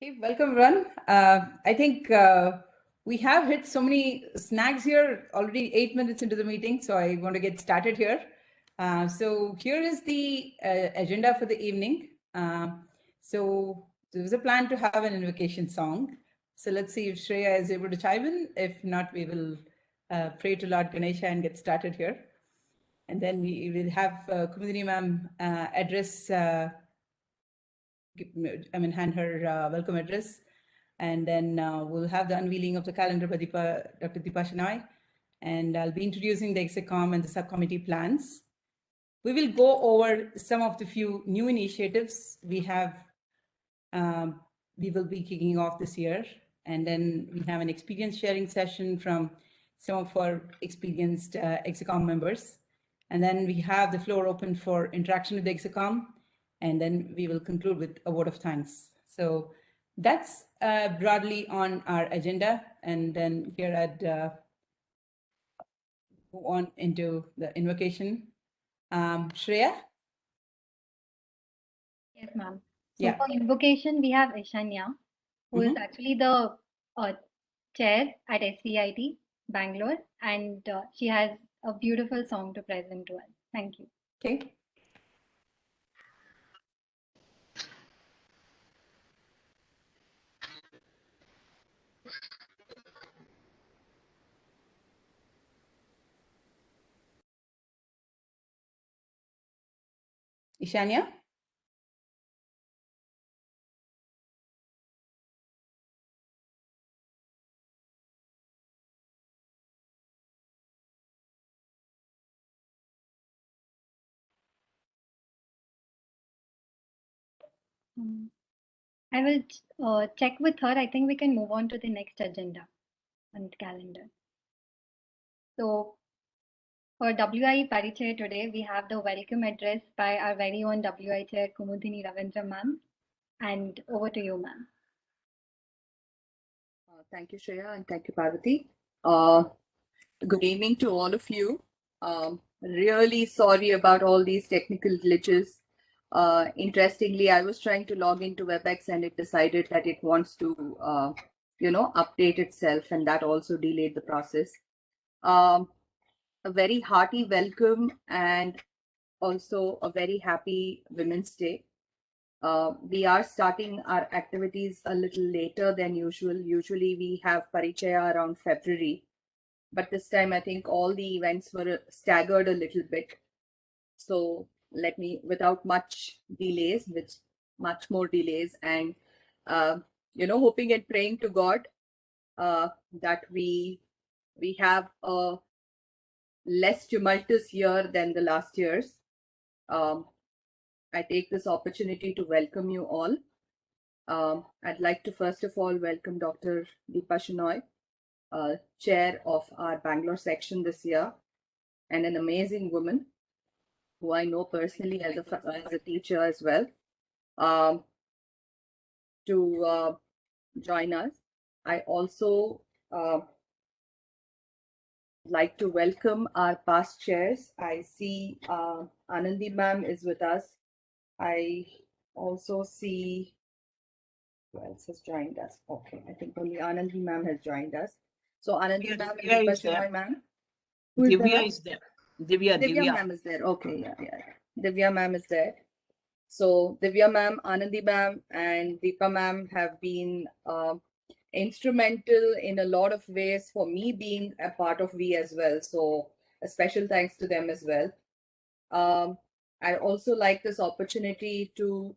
Hey, welcome, everyone. I think we have hit so many snags here, already 8 minutes into the meeting, so I want to get started here. So here is the agenda for the evening. So there was a plan to have an invocation song. So let's see if Shreya is able to chime in. If not, we will pray to Lord Ganesha and get started here. And then we will have Kumudini ma'am address, hand her welcome address. And then we'll have the unveiling of the calendar by Dr. Deepa Shenoy. And I'll be introducing the execom and the subcommittee plans. We will go over some of the few new initiatives we have. We will be kicking off this year. And then we have an experience sharing session from some of our experienced execom members. And then we have the floor open for interaction with the execom. And then we will conclude with a vote of thanks. So that's broadly on our agenda. And then here I'd go on into the invocation. Shreya? Yes, ma'am. So Yeah. for invocation, we have Ishanya, who is actually the chair at SVIT Bangalore, and she has a beautiful song to present to us. Thank you. Okay. Ishanya? I will check with her. I think we can move on to the next agenda on the calendar. So for WIE Parichaya today, we have the welcome address by our very own WI Chair Kumudini Ravindra ma'am. And over to you, ma'am. Thank you, Shreya, and thank you, Parvati. Good evening to all of you. Really sorry about all these technical glitches. Interestingly, I was trying to log into WebEx and it decided that it wants to, update itself, and that also delayed the process. A very hearty welcome and also a very happy Women's Day. We are starting our activities a little later than usual. Usually we have Parichaya around February, but this time I think all the events were staggered a little bit. So let me, without much delays, with much more delays, and hoping and praying to God that we have a less tumultuous year than the last years. I take this opportunity to welcome you all. I'd like to first of all welcome Dr. Deepa Shenoy, chair of our Bangalore section this year, and an amazing woman who I know personally as a teacher as well, to join us. I also like to welcome our past chairs. I see Anandi ma'am is with us. I also see who else has joined us. Okay, I think only Anandi ma'am has joined us. So Anandi ma'am, Deepa Shenoy ma'am. Divya is there. Divya ma'am is there. Okay, yeah. Divya ma'am is there. So Divya ma'am, Anandi ma'am, and Deepa ma'am have been instrumental in a lot of ways for me being a part of WIE as well. So a special thanks to them as well. I also like this opportunity to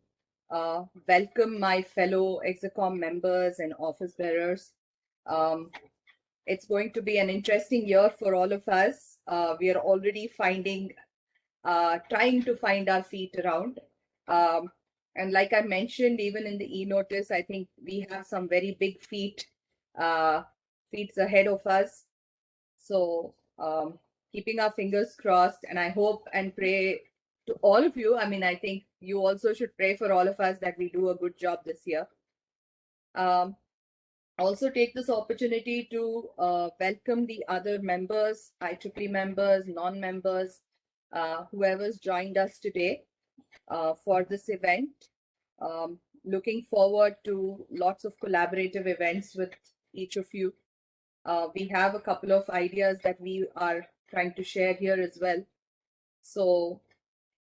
welcome my fellow execom members and office bearers. It's going to be an interesting year for all of us. We are already trying to find our feet around. And like I mentioned, even in the e-notice, I think we have some very big feats ahead of us. So keeping our fingers crossed, and I hope and pray to all of you. I mean, I think you also should pray for all of us that we do a good job this year. Also take this opportunity to welcome the other members, IEEE members, non-members, whoever's joined us today for this event. looking forward to lots of collaborative events with each of you. We have a couple of ideas that we are trying to share here as well. So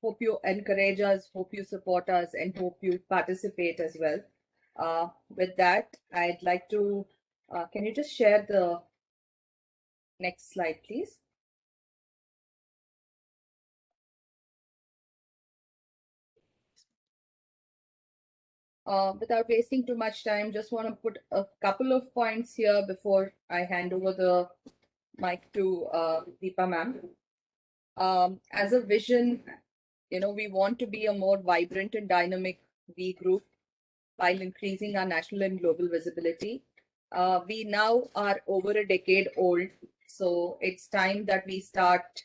hope you encourage us, hope you support us, and hope you participate as well. With that, I'd like to, can you just share the next slide, please? Without wasting too much time, just want to put a couple of points here before I hand over the mic to Deepa ma'am. As a vision, we want to be a more vibrant and dynamic WE group while increasing our national and global visibility. We now are over a decade old, so it's time that we start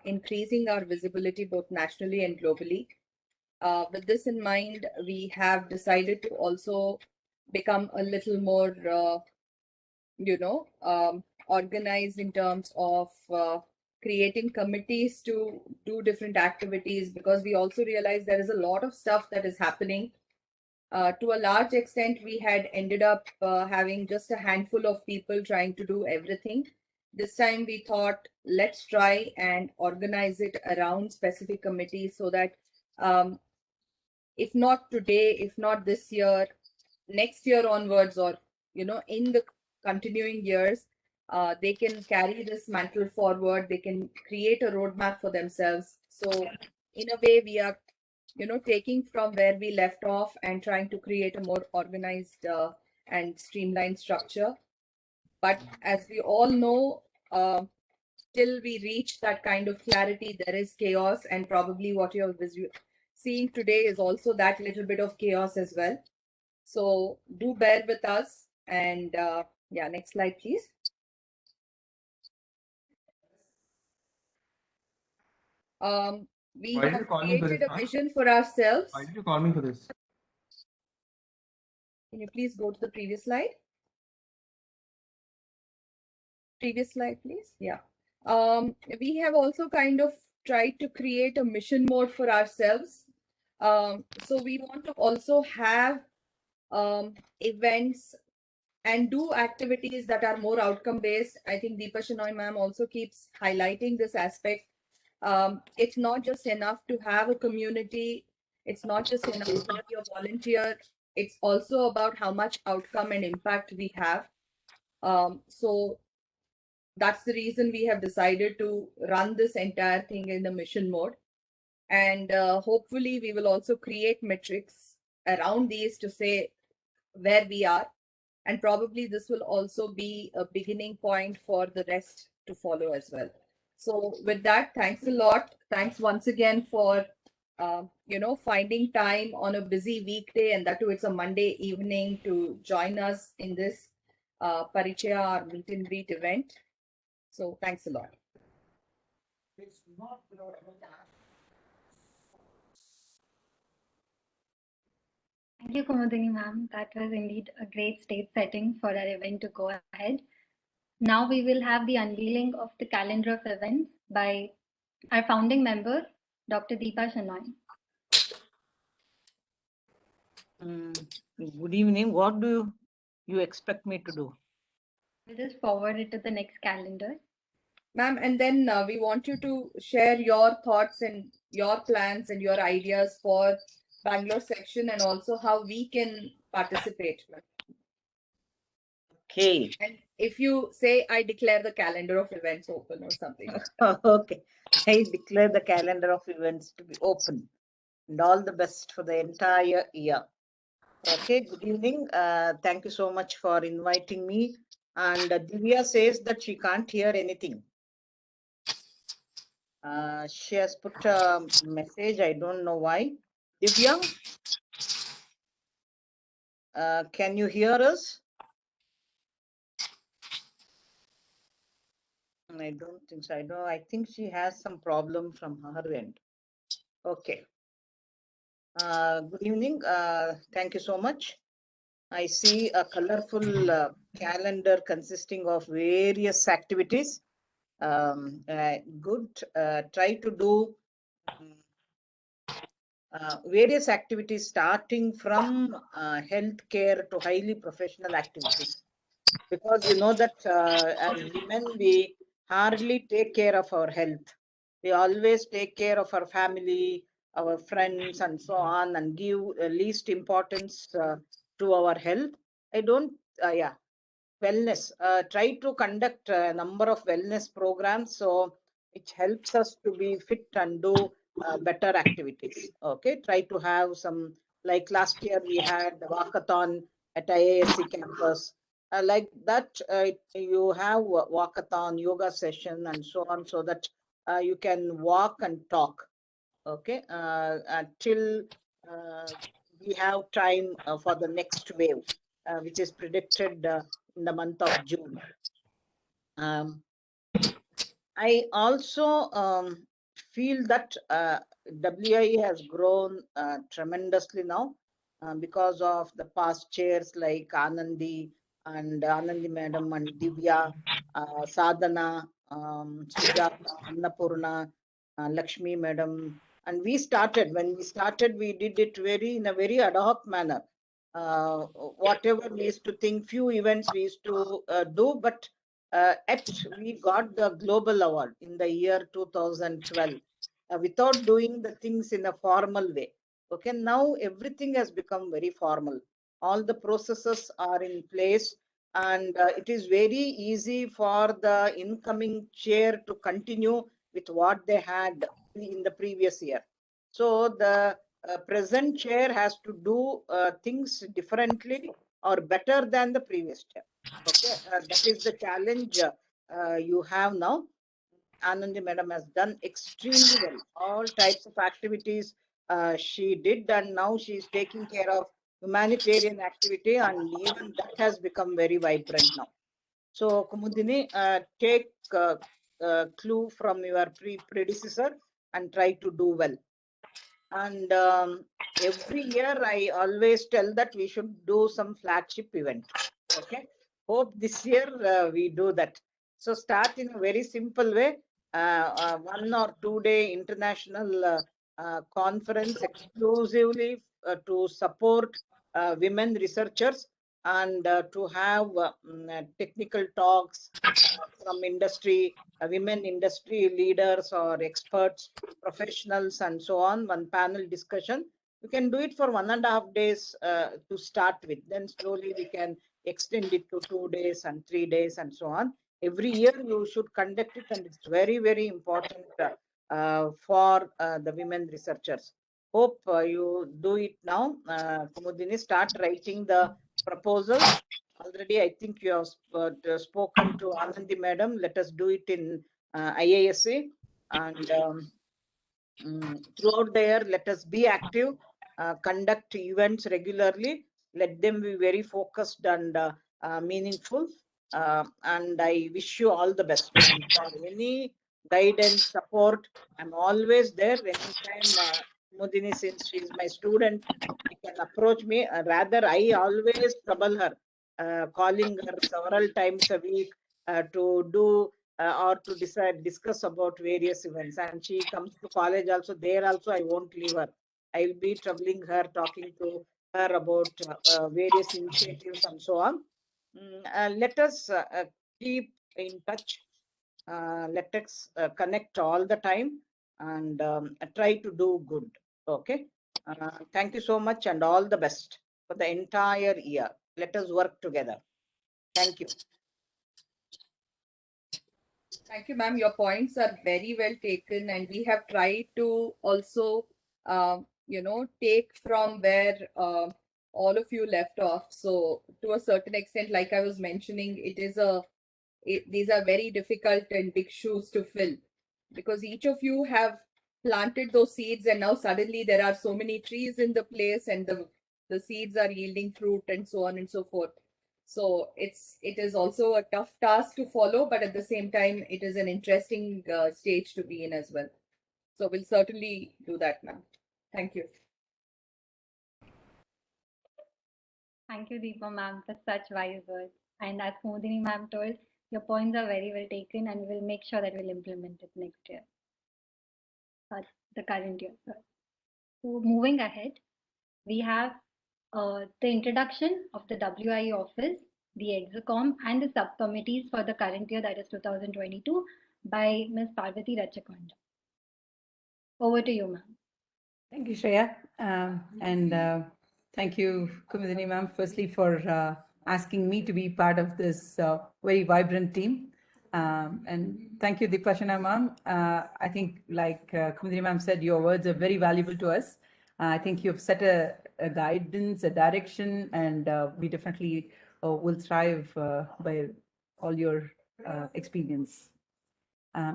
increasing our visibility both nationally and globally. With this in mind, we have decided to also become a little more, organized in terms of creating committees to do different activities, because we also realize there is a lot of stuff that is happening. To a large extent, we had ended up having just a handful of people trying to do everything. This time we thought, let's try and organize it around specific committees so that if not today, if not this year, next year onwards, or in the continuing years, they can carry this mantle forward. They can create a roadmap for themselves. So in a way, we are taking from where we left off and trying to create a more organized and streamlined structure. But as we all know, till we reach that kind of clarity, there is chaos, and probably what you're seeing today is also that little bit of chaos as well. So do bear with us. And yeah, next slide, please. We have created a vision for ourselves. Why did you call me for this? Can you please go to the previous slide? Previous slide, please. Yeah. We have also kind of tried to create a mission mode for ourselves. So we want to also have events and do activities that are more outcome based. I think Deepa Shenoy ma'am also keeps highlighting this aspect. It's not just enough to have a community. It's not just enough to be a volunteer. It's also about how much outcome and impact we have. So that's the reason we have decided to run this entire thing in the mission mode. And hopefully we will also create metrics around these to say where we are. And probably this will also be a beginning point for the rest to follow as well. So with that, thanks a lot. Thanks once again for, finding time on a busy weekday, and that too, it's a Monday evening, to join us in this Parichaya or meet and greet event. So thanks a lot. Thank you, Kumudini ma'am. That was indeed a great stage setting for our event to go ahead. Now we will have the unveiling of the calendar of events by our founding member, Dr. Deepa Shenoy. Good evening. What do you expect me to do? We'll just forward it to the next calendar. Ma'am, and then we want you to share your thoughts and your plans and your ideas for Bangalore section, and also how we can participate. Okay. And if you say, I declare the calendar of events open or something. Okay. I declare the calendar of events to be open, and all the best for the entire year. Okay. Good evening. Thank you so much for inviting me. And Divya says that she can't hear anything. She has put a message. I don't know why. Divya, can you hear us? I don't think so. I think she has some problem from her end. Okay. Good evening. Thank you so much. I see a colorful calendar consisting of various activities. Good. Try to do various activities starting from healthcare to highly professional activities. Because you know that as women, we hardly take care of our health. We always take care of our family, our friends, and so on, and give least importance to our health. I don't, yeah, wellness. Try to conduct a number of wellness programs, so which helps us to be fit and do better activities. Okay, try to have some, like last year we had the walkathon at IASC campus. Like that, you have walkathon, yoga session, and so on, so that you can walk and talk. Okay, till we have time for the next wave, which is predicted in the month of June. I also feel that WIE has grown tremendously now because of the past chairs like Anandi Madam and Divya, Sadhana, Sujata, Annapurna, Lakshmi Madam. And we started, when we started, we did it in a very ad hoc manner. Whatever we used to think, few events we used to do, but yet we got the global award in the year 2012 without doing the things in a formal way. Okay, now everything has become very formal. All the processes are in place, and it is very easy for the incoming chair to continue with what they had in the previous year. So the present chair has to do things differently or better than the previous chair. Okay, that is the challenge you have now. Anandi Madam has done extremely well. All types of activities she did, and now she is taking care of humanitarian activity, and even that has become very vibrant now. So, Kumudini, take clue from your predecessor and try to do well. And every year, I always tell that we should do some flagship event. Okay. Hope this year we do that. So start in a very simple way. 1 or 2 day international conference exclusively to support women researchers, and to have technical talks from industry, women industry leaders or experts, professionals, and so on. One panel discussion. We can do it for 1.5 days to start with. Then slowly we can extend it to 2 days and 3 days and so on. Every year you should conduct it, and it's very, very important for the women researchers. Hope you do it now. Kumudini, start writing the proposals. Already, I think you have spoken to Anandi Madam. Let us do it in IASA, and throughout the year, let us be active, conduct events regularly. Let them be very focused and meaningful. And I wish you all the best. And for any guidance, support, I'm always there. Anytime, Mudini, since she is my student, she can approach me. Rather, I always trouble her, calling her several times a week to do or to discuss about various events. And she comes to college also. There also, I won't leave her. I'll be troubling her, talking to her about various initiatives and so on. Let us keep in touch. Let us connect all the time, and try to do good. Okay. Thank you so much, and all the best for the entire year. Let us work together. Thank you. Thank you, ma'am. Your points are very well taken, and we have tried to also, take from where all of you left off. So, to a certain extent, like I was mentioning, these are very difficult and big shoes to fill, because each of you have planted those seeds, and now suddenly there are so many trees in the place, and the seeds are yielding fruit, and so on and so forth. So it is also a tough task to follow, but at the same time, it is an interesting stage to be in as well. So we'll certainly do that now. Thank you. Thank you, Deepa ma'am, for such wise words. And as Modini ma'am told, your points are very well taken, and we'll make sure that we'll implement it next year, or the current year. Sorry. So moving ahead, we have the introduction of the WIE office, the execom, and the subcommittees for the current year, that is 2022, by Ms. Parvati Rachakonda. Over to you, ma'am. Thank you, Shreya. And thank you, Kumudini ma'am, firstly for asking me to be part of this very vibrant team. And thank you, Dipashana ma'am. I think, like Kumudini ma'am said, your words are very valuable to us. I think you've set a guidance, a direction, and we definitely will thrive by all your experience.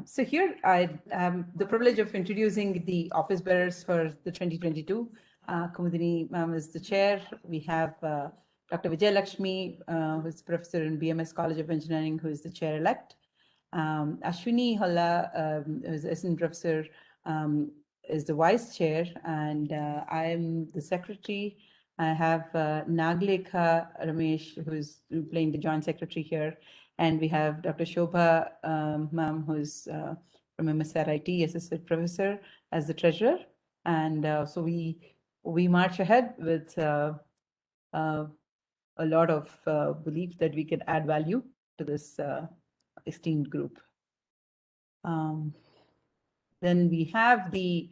So here I have the privilege of introducing the office bearers for the 2022. Kumudini ma'am is the chair. We have Dr. Vijay Lakshmi, who is professor in BMS College of Engineering, who is the chair-elect. Ashwini Holla, who is assistant professor, is the vice chair, and I am the secretary. I have Naglekha Ramesh, who is playing the joint secretary here. And we have Dr. Shobha ma'am, who's from MSRIT, assistant professor, as the treasurer. And so we march ahead with a lot of belief that we can add value to this esteemed group. Then we have the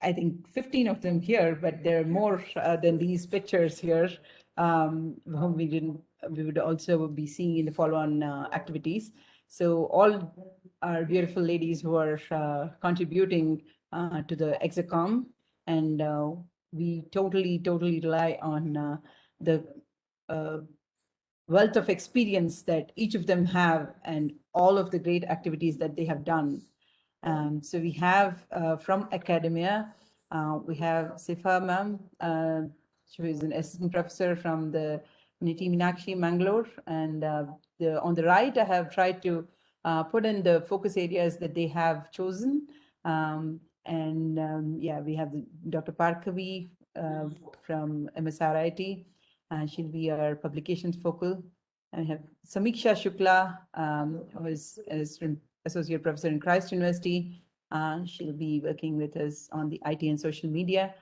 I think 15 of them here, but there are more than these pictures here, whom we would also be seeing in the follow-on activities. So all our beautiful ladies who are contributing to the execom, and we totally rely on the wealth of experience that each of them have and all of the great activities that they have done. So we have from academia, we have Sifa ma'am, she is an assistant professor from the Niti Meenakshi, Bangalore. And on the right, I have tried to put in the focus areas that they have chosen. Yeah, we have Dr. Parkavi from MSRIT. She'll be our publications focal. And we have Samiksha Shukla, who is associate professor in Christ University. She'll be working with us on the IT and social media.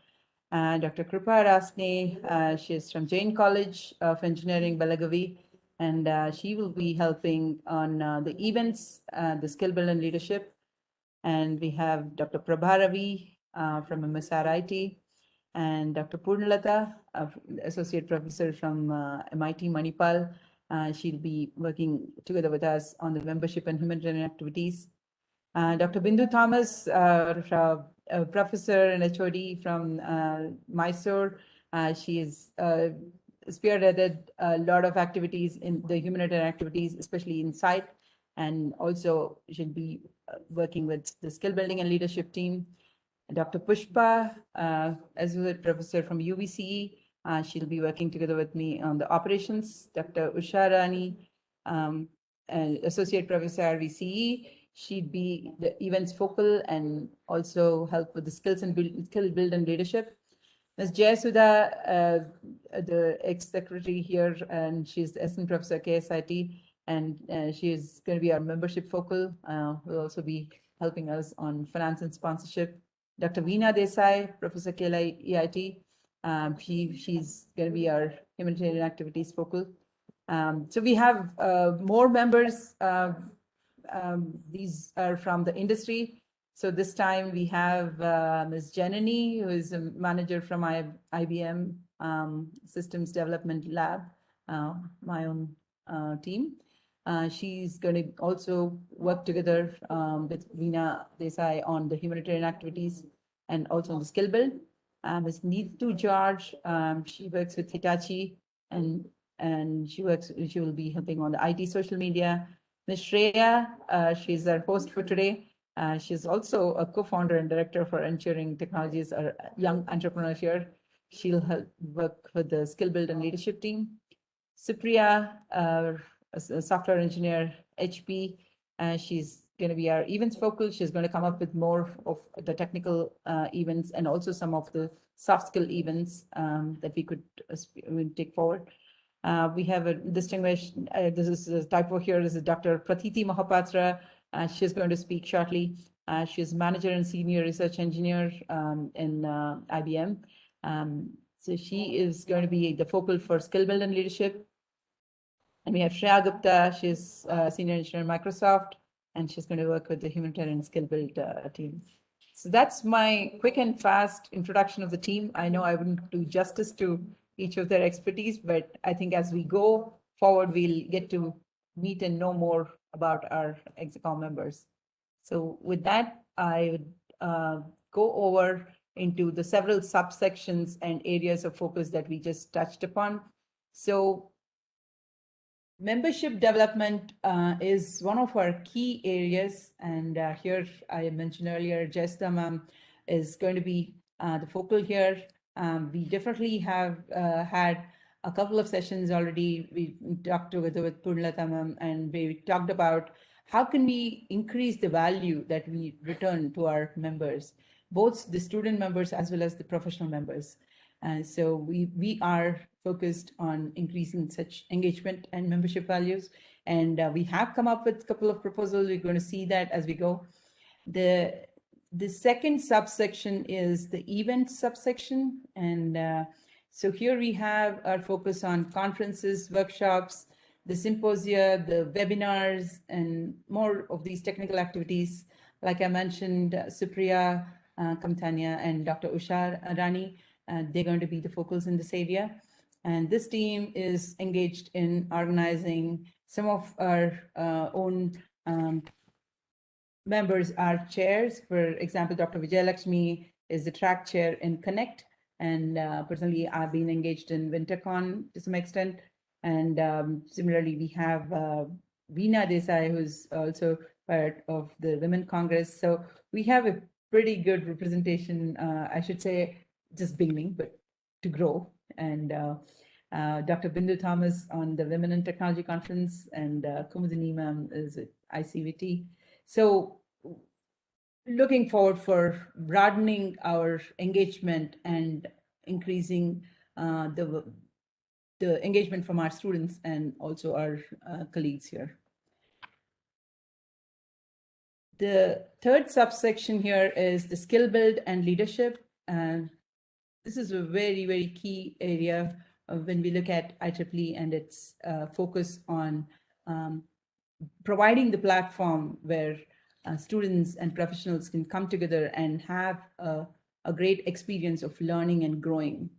Dr. Kripa Rasne, she is from Jain College of Engineering, Belagavi, and she will be helping on the events, the skill build and leadership. And we have Dr. Prabha Ravi from MSRIT, and Dr. Purnalata, associate professor from MIT Manipal. She'll be working together with us on the membership and humanitarian activities. Dr. Bindu Thomas, a professor and HOD from Mysore. She is spearheaded a lot of activities in the humanitarian activities, especially in site, and also she'll be working with the skill building and leadership team. Dr. Pushpa, associate professor from UVCE, she'll be working together with me on the operations. Dr. Usha Rani, associate professor RVCE, she'd be the events focal and also help with the skill build and leadership. Ms. Jayasudha, the ex-secretary here, and she's the assistant professor at KSIT, and she is going to be our membership focal. Will also be helping us on finance and sponsorship. Dr. Veena Desai, Professor KLIEIT, she's going to be our humanitarian activities focal. So we have more members. These are from the industry. So this time we have Ms. Janani, who is a manager from IBM Systems Development Lab, my own team. She's going to also work together with Veena Desai on the humanitarian activities and also on the skill build. Ms. Neetu George, she works with Hitachi, and she will be helping on the IT social media. Ms. Shreya, she's our host for today. She's also a co-founder and director for Ensuring Technologies, a young entrepreneur here. She'll help work with the skill build and leadership team. Supriya, a software engineer, HP, she's going to be our events focal. She's going to come up with more of the technical events and also some of the soft skill events that we could take forward. We have a distinguished, this is a typo here, this is Dr. Pratiti Mahapatra. She's going to speak shortly. She's manager and senior research engineer in IBM. So she is going to be the focal for skill build and leadership. And we have Shreya Gupta. She's senior engineer at Microsoft, and she's going to work with the humanitarian skill build team. So that's my quick and fast introduction of the team. I know I wouldn't do justice to each of their expertise, but I think as we go forward, we'll get to meet and know more about our execom members. So with that, I would go over into the several subsections and areas of focus that we just touched upon. So membership development is one of our key areas. And here I mentioned earlier, Jessica ma'am is going to be the focal here. We definitely have had a couple of sessions already. We talked together with Purnalata ma'am, and we talked about how can we increase the value that we return to our members, both the student members as well as the professional members. And so we are focused on increasing such engagement and membership values. And we have come up with a couple of proposals. We're going to see that as we go. The second subsection is the event subsection. And so here we have our focus on conferences, workshops, the symposia, the webinars, and more of these technical activities. Like I mentioned, Supriya Kamtania and Dr. Usha Rani, they're going to be the focals in this area. And this team is engaged in organizing some of our own members are chairs. For example, Dr. Vijayalakshmi is the track chair in Connect. And personally, I've been engaged in WinterCon to some extent. And similarly, we have Veena Desai, who's also part of the Women Congress. So we have a pretty good representation, I should say, just beginning, but to grow. And Dr. Bindu Thomas on the Women in Technology Conference, and Kumudini ma'am is at ICVT. So looking forward for broadening our engagement and increasing the engagement from our students and also our colleagues here. The third subsection here is the skill build and leadership. And this is a very, very key area when we look at IEEE and its focus on providing the platform where students and professionals can come together and have a great experience of learning and growing.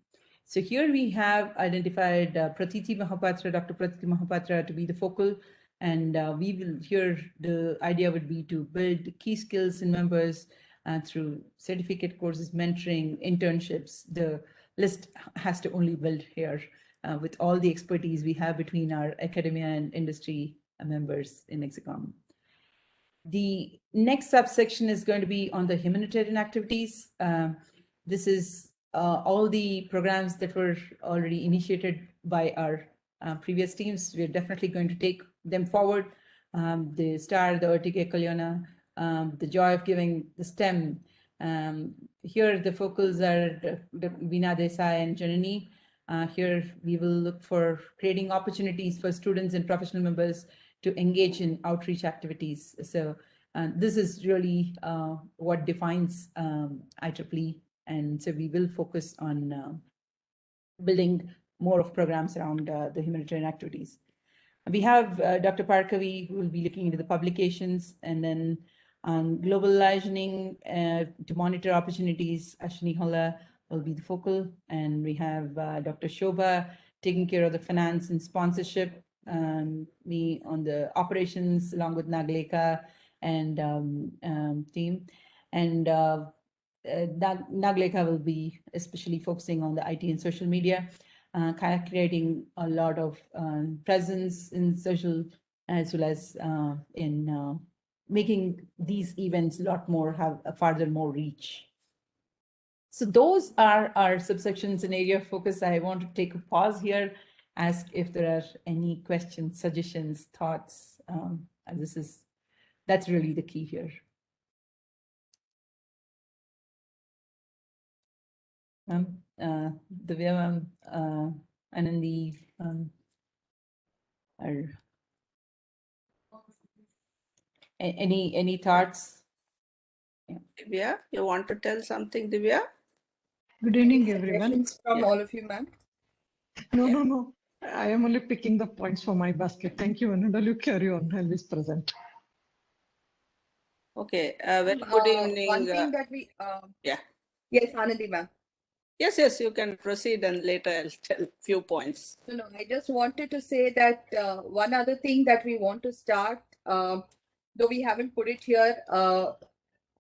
So here we have identified Pratiti Mahapatra, Dr. Pratiti Mahapatra to be the focal. And we will here, the idea would be to build key skills in members through certificate courses, mentoring, internships. The list has to only build here with all the expertise we have between our academia and industry members in execom. The next subsection is going to be on the humanitarian activities. This is all the programs that were already initiated by our previous teams. We're definitely going to take them forward. The STAR, the Ortega Kalyana, the Joy of Giving, the STEM. Here the focals are Veena Desai and Janani. Here we will look for creating opportunities for students and professional members to engage in outreach activities. So this is really what defines IEEE. And so we will focus on building more of programs around the humanitarian activities. We have Dr. Parkavi, who will be looking into the publications, and then on global liaising to monitor opportunities, Ashwini Holla will be the focal. And we have Dr. Shobha taking care of the finance and sponsorship, me on the operations along with Nagleka and team. And Nagleka will be especially focusing on the IT and social media, kind of creating a lot of presence in social as well as in making these events a lot more, have a farther more reach. So those are our subsections in area of focus. I want to take a pause here, ask if there are any questions, suggestions, thoughts. That's really the key here. Divya, Anandi, any thoughts? Divya, you want to tell something, Divya? Good Any evening, everyone. suggestions from Yeah. all of you, ma'am? No. I am only picking the points for my basket. Thank you, Ananda. You carry on. I'll be present. Okay. Very good evening. One thing that we, Yeah. yes, Anandi, ma'am. Yes, you can proceed and later I'll tell few points. No, I just wanted to say that one other thing that we want to start, though we haven't put it here,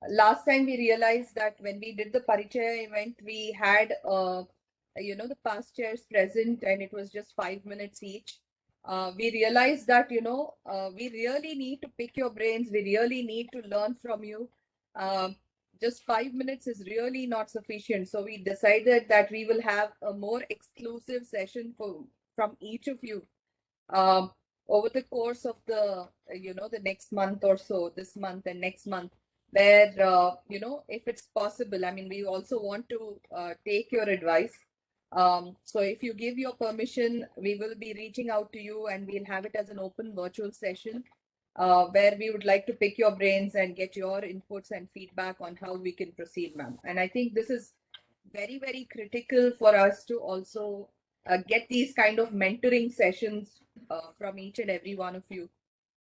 last time we realized that when we did the Parichaya event, we had, the past chairs present and it was just 5 minutes each. We realized that, we really need to pick your brains. We really need to learn from you. Just 5 minutes is really not sufficient. So we decided that we will have a more exclusive session from each of you over the course of the next month or so, this month and next month, where, if it's possible, I mean, we also want to take your advice. So if you give your permission, we will be reaching out to you and we'll have it as an open virtual session where we would like to pick your brains and get your inputs and feedback on how we can proceed, ma'am. And I think this is very, very critical for us to also get these kind of mentoring sessions from each and every one of you.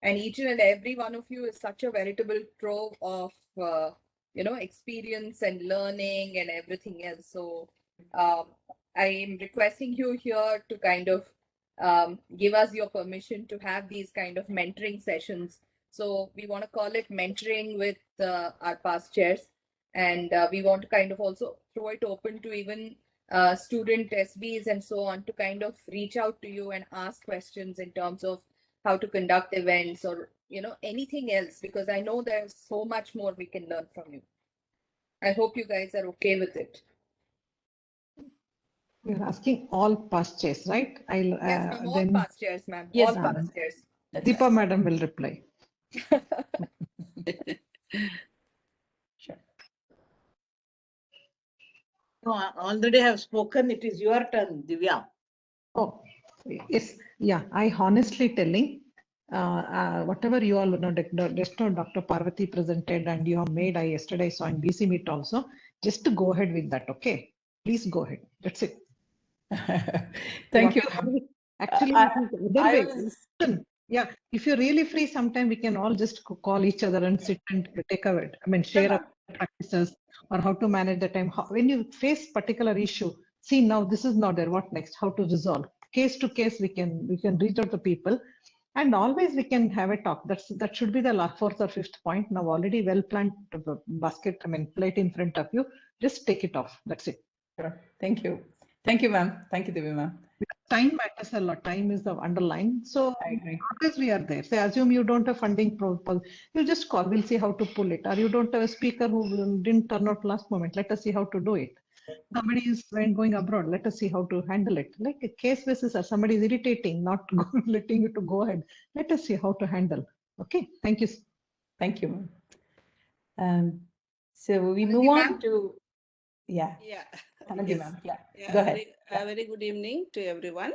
And each and every one of you is such a veritable trove of, experience and learning and everything else. So I am requesting you here to kind of give us your permission to have these kind of mentoring sessions. So we want to call it mentoring with our past chairs. And we want to kind of also throw it open to even student SBs and so on to kind of reach out to you and ask questions in terms of how to conduct events or, anything else, because I know there's so much more we can learn from you. I hope you guys are okay with it. You're asking all past chairs, right? Yes, from all Then past chairs, ma'am. Yes, All ma'am. past chairs. Deepa madam will reply. Sure. No, I already have spoken. It is your turn, Divya. Oh, yes. Yeah, I honestly telling, whatever you all know, just now Dr. Parvati presented and you have made, I yesterday saw in BC Meet also, just to go ahead with that, okay? Please go ahead. That's it. Thank you. Actually, I- it is other I way. was- Listen, yeah, if you're really free, sometime we can all just call each other and sit and take a, share our practices or how to manage the time. When you face particular issue, see now this is not there. What next? How to resolve? Case to case, we can reach out to people, and always we can have a talk. That should be the fourth or fifth point. Now already well planned basket. Plate in front of you. Just take it off. That's it. Sure. Thank you. Thank you, ma'am. Thank you, Divya, ma'am. Time matters a lot. Time is the underline. So I agree. always we are there. Say, assume you don't have funding proposal. You just call. We'll see how to pull it. Or you don't have a speaker who didn't turn out last moment. Let us see how to do it. Somebody is going abroad. Let us see how to handle it. Like a case basis, or somebody is irritating, not letting you to go ahead. Let us see how to handle. Okay. Thank you. Thank you, ma'am. So we Anandi, move on ma'am? to, yeah. Yeah. Anandi, Yes. ma'am. Yeah. Yeah, Go ahead. very good evening to everyone.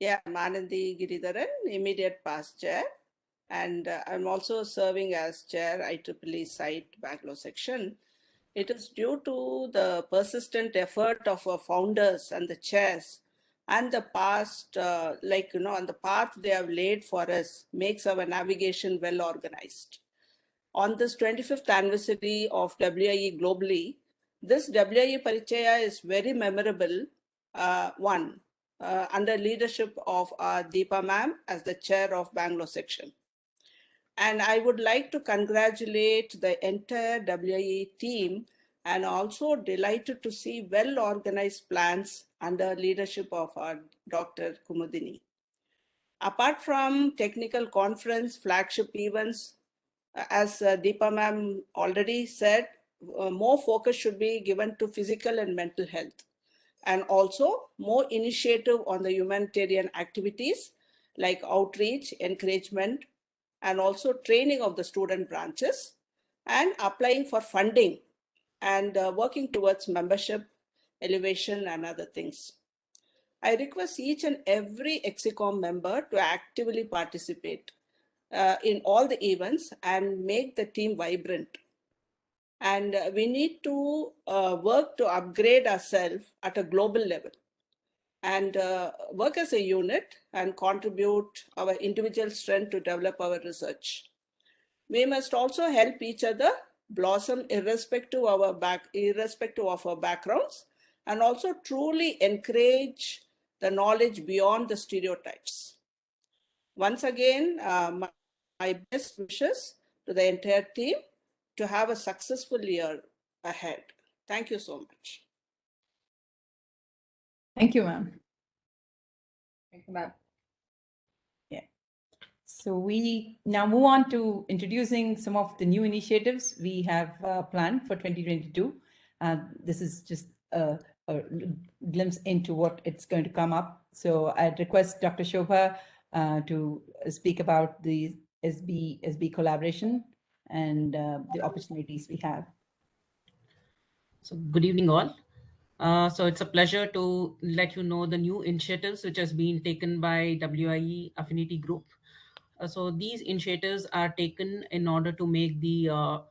Yeah, I'm Anandi Giridharan, immediate past chair. And I'm also serving as chair IEEE site Bangalore section. It is due to the persistent effort of our founders and the chairs and the past, on the path they have laid for us makes our navigation well organized. On this 25th anniversary of WIE globally, this WIE Parichaya is very memorable. Under leadership of Deepa ma'am as the chair of Bangalore section. And I would like to congratulate the entire WIE team and also delighted to see well-organized plans under leadership of our Dr. Kumudini. Apart from technical conference, flagship events, as Deepa ma'am already said, more focus should be given to physical and mental health, and also more initiative on the humanitarian activities like outreach, encouragement, and also training of the student branches, and applying for funding and working towards membership, elevation, and other things. I request each and every execom member to actively participate in all the events and make the team vibrant. And we need to work to upgrade ourselves at a global level and work as a unit and contribute our individual strength to develop our research. We must also help each other blossom irrespective of our backgrounds, and also truly encourage the knowledge beyond the stereotypes. Once again, my best wishes to the entire team to have a successful year ahead. Thank you so much. Thank you, ma'am. Thank you, ma'am. Yeah. So we now move on to introducing some of the new initiatives we have planned for 2022. This is just a glimpse into what it's going to come up. So I'd request Dr. Shobha to speak about the SB collaboration and the opportunities we have. So good evening all. So it's a pleasure to let you know the new initiatives which has been taken by WIE Affinity Group. So these initiatives are taken in order to make the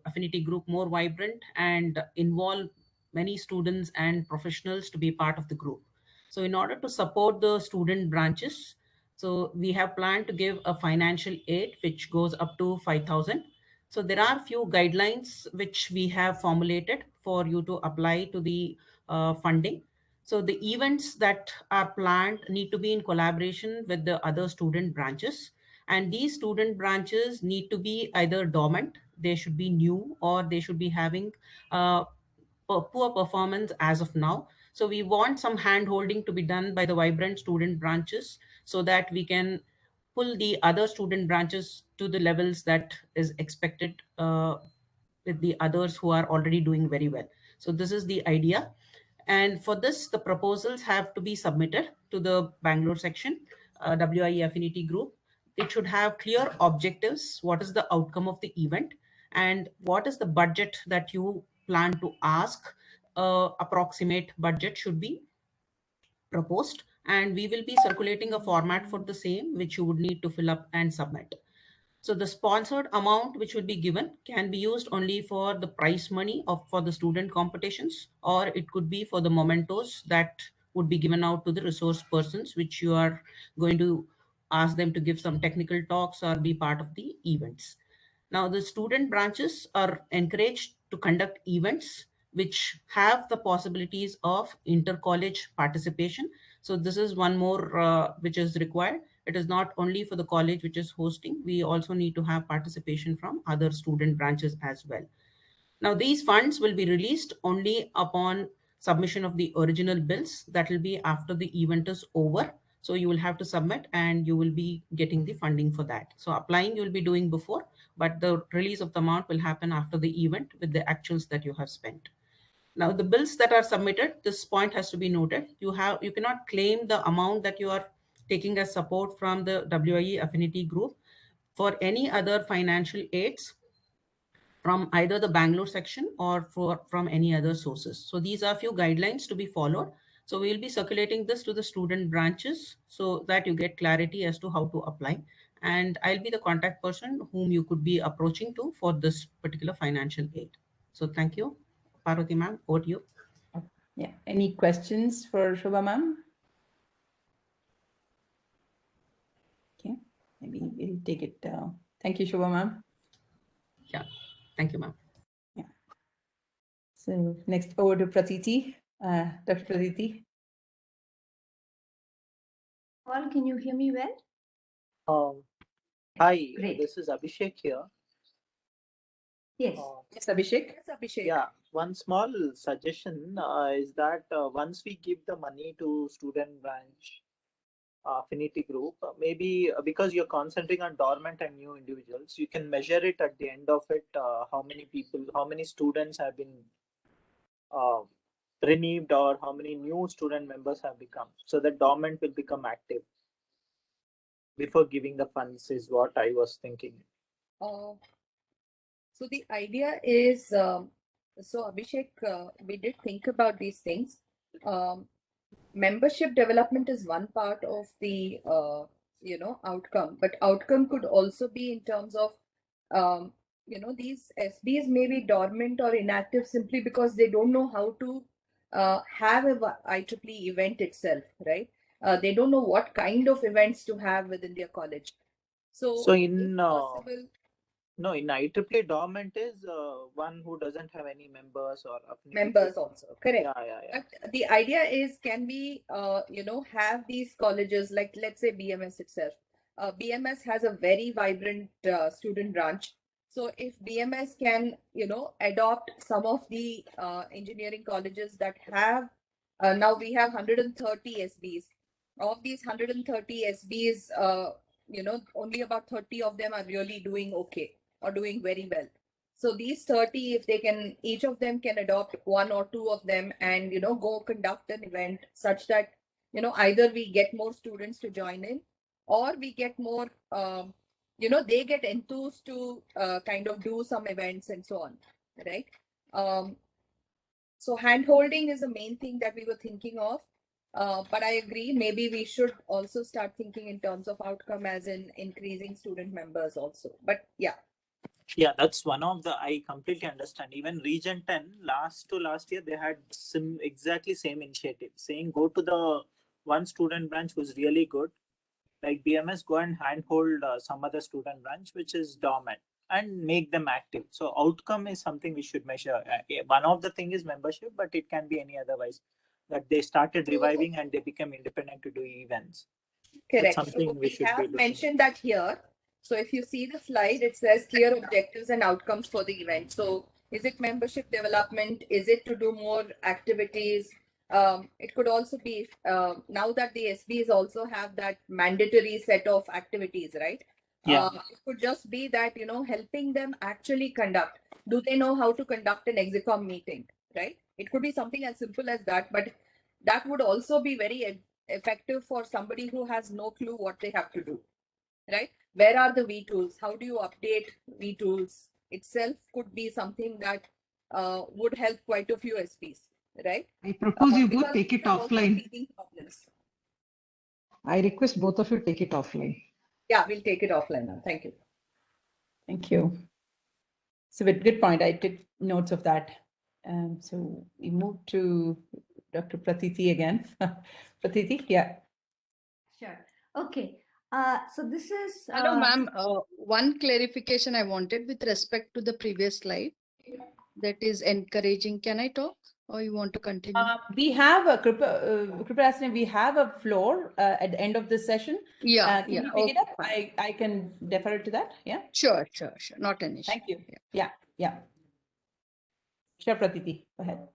Affinity Group more vibrant and involve many students and professionals to be part of the group. So in order to support the student branches, so we have planned to give a financial aid which goes up to 5,000. So there are few guidelines which we have formulated for you to apply to the funding. So the events that are planned need to be in collaboration with the other student branches. And these student branches need to be either dormant, they should be new, or they should be having poor performance as of now. So we want some hand holding to be done by the vibrant student branches so that we can pull the other student branches to the levels that is expected with the others who are already doing very well. So this is the idea. And for this, the proposals have to be submitted to the Bangalore section, WIE Affinity Group. It should have clear objectives. What is the outcome of the event? And what is the budget that you plan to ask? Approximate budget should be proposed. And we will be circulating a format for the same, which you would need to fill up and submit. So the sponsored amount which will be given can be used only for the prize money for the student competitions, or it could be for the mementos that would be given out to the resource persons, which you are going to ask them to give some technical talks or be part of the events. Now, the student branches are encouraged to conduct events which have the possibilities of inter-college participation. So this is one more which is required. It is not only for the college which is hosting, we also need to have participation from other student branches as well. Now, these funds will be released only upon submission of the original bills. That will be after the event is over. So you will have to submit and you will be getting the funding for that. So applying you will be doing before, but the release of the amount will happen after the event with the actuals that you have spent. Now, the bills that are submitted, this point has to be noted. You cannot claim the amount that you are taking as support from the WIE Affinity Group for any other financial aids from either the Bangalore section or from any other sources. So these are few guidelines to be followed. So we'll be circulating this to the student branches so that you get clarity as to how to apply. And I'll be the contact person whom you could be approaching to for this particular financial aid. So thank you. Parvati ma'am, over to you. Yeah. Any questions for Shobha ma'am? Okay, maybe we'll take it. Thank you, Shobha ma'am. Yeah, thank you, ma'am. Yeah. So next over to Pratiti, Dr. Pratiti. All, can you hear me well? Hi, Great. this is Abhishek here. Yes. Yes, Abhishek. Yes, Abhishek. Yeah, one small suggestion is that once we give the money to student branch affinity group, maybe because you're concentrating on dormant and new individuals, you can measure it at the end of it, how many people, how many students have been renewed or how many new student members have become, so that dormant will become active before giving the funds is what I was thinking. So the idea is, so Abhishek, we did think about these things. Membership development is one part of the, outcome, but outcome could also be in terms of these SBs may be dormant or inactive simply because they don't know how to have a IEEE event itself, right? They don't know what kind of events to have within their college. So if in possible, no, in IEEE dormant is one who doesn't have any members or affinity members group. also, correct. Yeah. But the idea is, can we, have these colleges like, let's say, BMS itself. BMS has a very vibrant student branch. So if BMS can, adopt some of the engineering colleges that have, now we have 130 SBs. Of these 130 SBs, only about 30 of them are really doing okay or doing very well. So these 30, if they can, each of them can adopt one or two of them and, go conduct an event such that, either we get more students to join in, or we get more, they get enthused to kind of do some events and so on, right? So hand-holding is the main thing that we were thinking of. But I agree, maybe we should also start thinking in terms of outcome, as in increasing student members also. But yeah. Yeah, that's one of the, I completely understand. Even Region 10, last year, they had exactly same initiative, saying go to the one student branch who's really good, like BMS, go and handhold some other student branch which is dormant and make them active. So outcome is something we should measure. One of the thing is membership, but it can be any otherwise, that they started reviving and they become independent to do events. Correct. That's something So we should have be mentioned that here. So if you see the slide, it says clear objectives and outcomes for the event. So is it membership development? Is it to do more activities? It could also be, now that the SBs also have that mandatory set of activities, right? Yeah. It could just be that, helping them actually conduct. Do they know how to conduct an execom meeting, right? It could be something as simple as that, but that would also be very effective for somebody who has no clue what they have to do, right? Where are the V tools? How do you update V tools? Itself could be something that would help quite a few SPs, right? I propose you both Because take these it are also offline. teething problems. I request both of you take it offline. Yeah, we'll take it offline now. Thank you. Thank you. So, but good point. I took notes of that. So we move to Dr. Pratiti again. Pratiti, yeah. Sure. Okay. So this is Hello, ma'am. One clarification I wanted with respect to the previous slide, that is encouraging. Can I talk, or you want to continue? We have a Kripa, we have a floor at the end of this session. Can you pick it up? I can defer to that. Yeah. Sure. Not an issue. Thank you. Yeah. Sure, Pratiti, go ahead.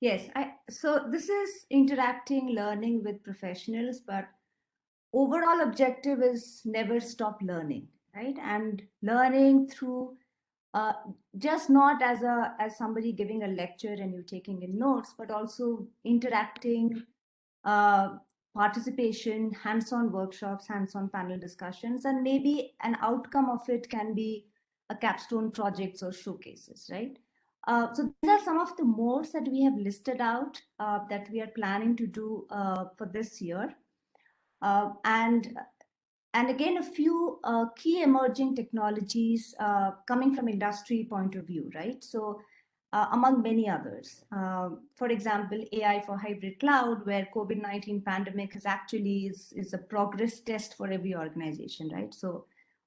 Yes. So this is interacting, learning with professionals, but overall objective is never stop learning, right? And learning through just not as somebody giving a lecture and you taking in notes, but also interacting, participation, hands-on workshops, hands-on panel discussions, and maybe an outcome of it can be a capstone projects or showcases, right? So these are some of the modes that we have listed out that we are planning to do for this year. And again, a few key emerging technologies coming from industry point of view, right? So among many others, for example, AI for hybrid cloud, where COVID-19 pandemic is a progress test for every organization, right? So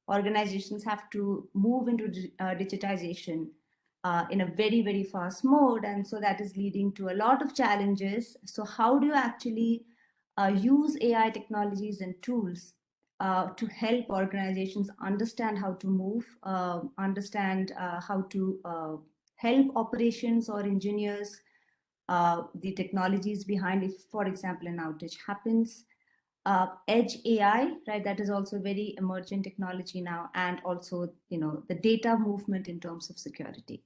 organizations have to move into digitization in a very, very fast mode. And so that is leading to a lot of challenges. So how do you actually use AI technologies and tools to help organizations understand how to move, understand how to help operations or engineers, the technologies behind if, for example, an outage happens. Edge AI, right? That is also a very emergent technology now, and also, the data movement in terms of security.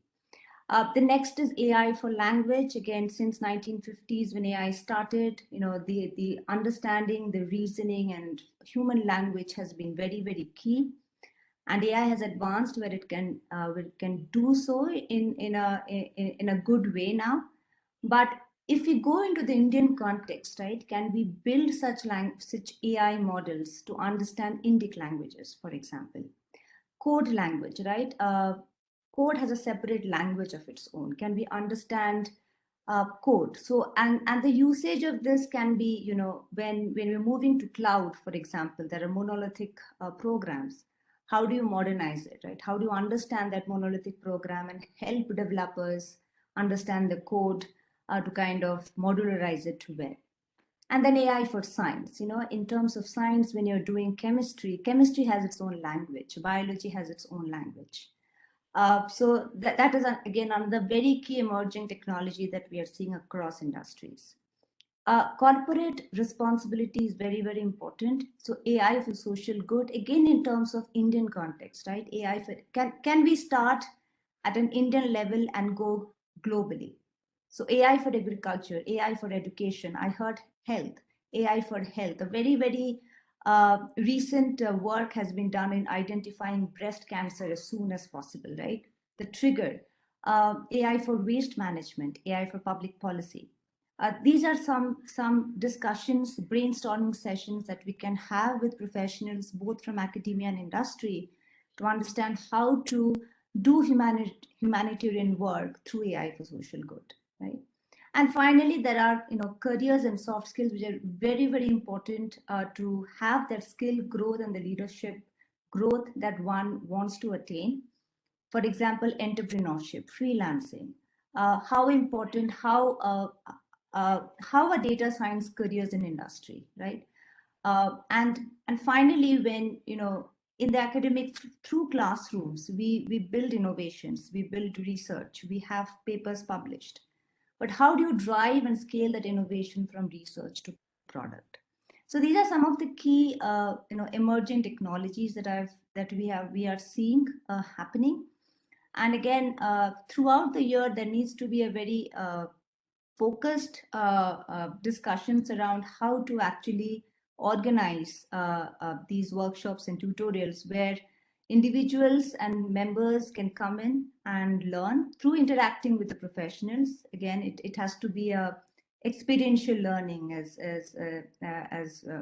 The next is AI for language. Again, since 1950s when AI started, the understanding, the reasoning, and human language has been very, very key. And AI has advanced where it can do so in a good way now. But if we go into the Indian context, right, can we build such AI models to understand Indic languages, for example? Code language, right? code has a separate language of its own? Can we understand code? So, and the usage of this can be, you know, when we're moving to cloud, for example, there are monolithic programs. How do you modernize it, right? How do you understand that monolithic program and help developers understand the code to kind of modularize it to where? And then AI for science, you know, in terms of science, when you're doing chemistry, chemistry has its own language, biology has its own language. So that is, again, another very key emerging technology that we are seeing across industries. Corporate responsibility is very, very important. So AI for social good, again, in terms of Indian context, right? AI for, can we start at an Indian level and go globally? So AI for agriculture, AI for education. I heard health, AI for health. A very, very recent work has been done in identifying breast cancer as soon as possible, right? The trigger, AI for waste management, AI for public policy. These are some discussions, brainstorming sessions that we can have with professionals, both from academia and industry, to understand how to do humanitarian work through AI for social good, right? And finally, there are, you know, careers and soft skills which are very, very important to have that skill growth and the leadership growth that one wants to attain. For example, entrepreneurship, freelancing, how important, how a data science careers in industry, right? And finally, when, you know, in the academic, through classrooms, we build innovations, we build research, we have papers published. But how do you drive and scale that innovation from research to product? So these are some of the key, you know, emerging technologies that we are seeing happening. And again, throughout the year, there needs to be a very focused discussions around how to actually organize these workshops and tutorials where individuals and members can come in and learn through interacting with the professionals. Again, it has to be a experiential learning, as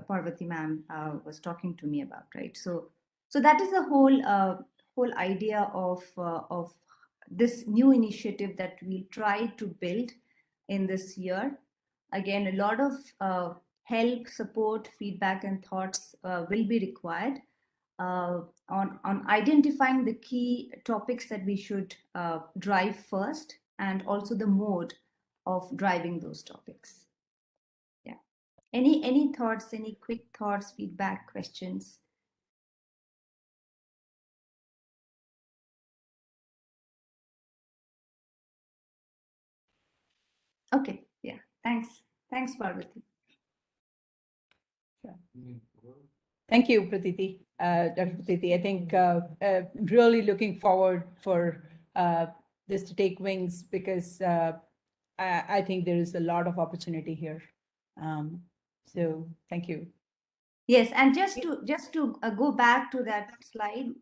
Parvati ma'am was talking to me about, right? So that is the whole idea of this new initiative that we'll try to build in this year. Again, a lot of help, support, feedback, and thoughts will be required on identifying the key topics that we should drive first, and also the mode of driving those topics. Yeah. Any thoughts? Any quick thoughts, feedback, questions? Okay. Yeah. Thanks, Parvati. Thank you, Pratiti, Dr. Pratiti. I think really looking forward for this to take wings, because I think there is a lot of opportunity here. So thank you. Yes, and just to go back to that slide,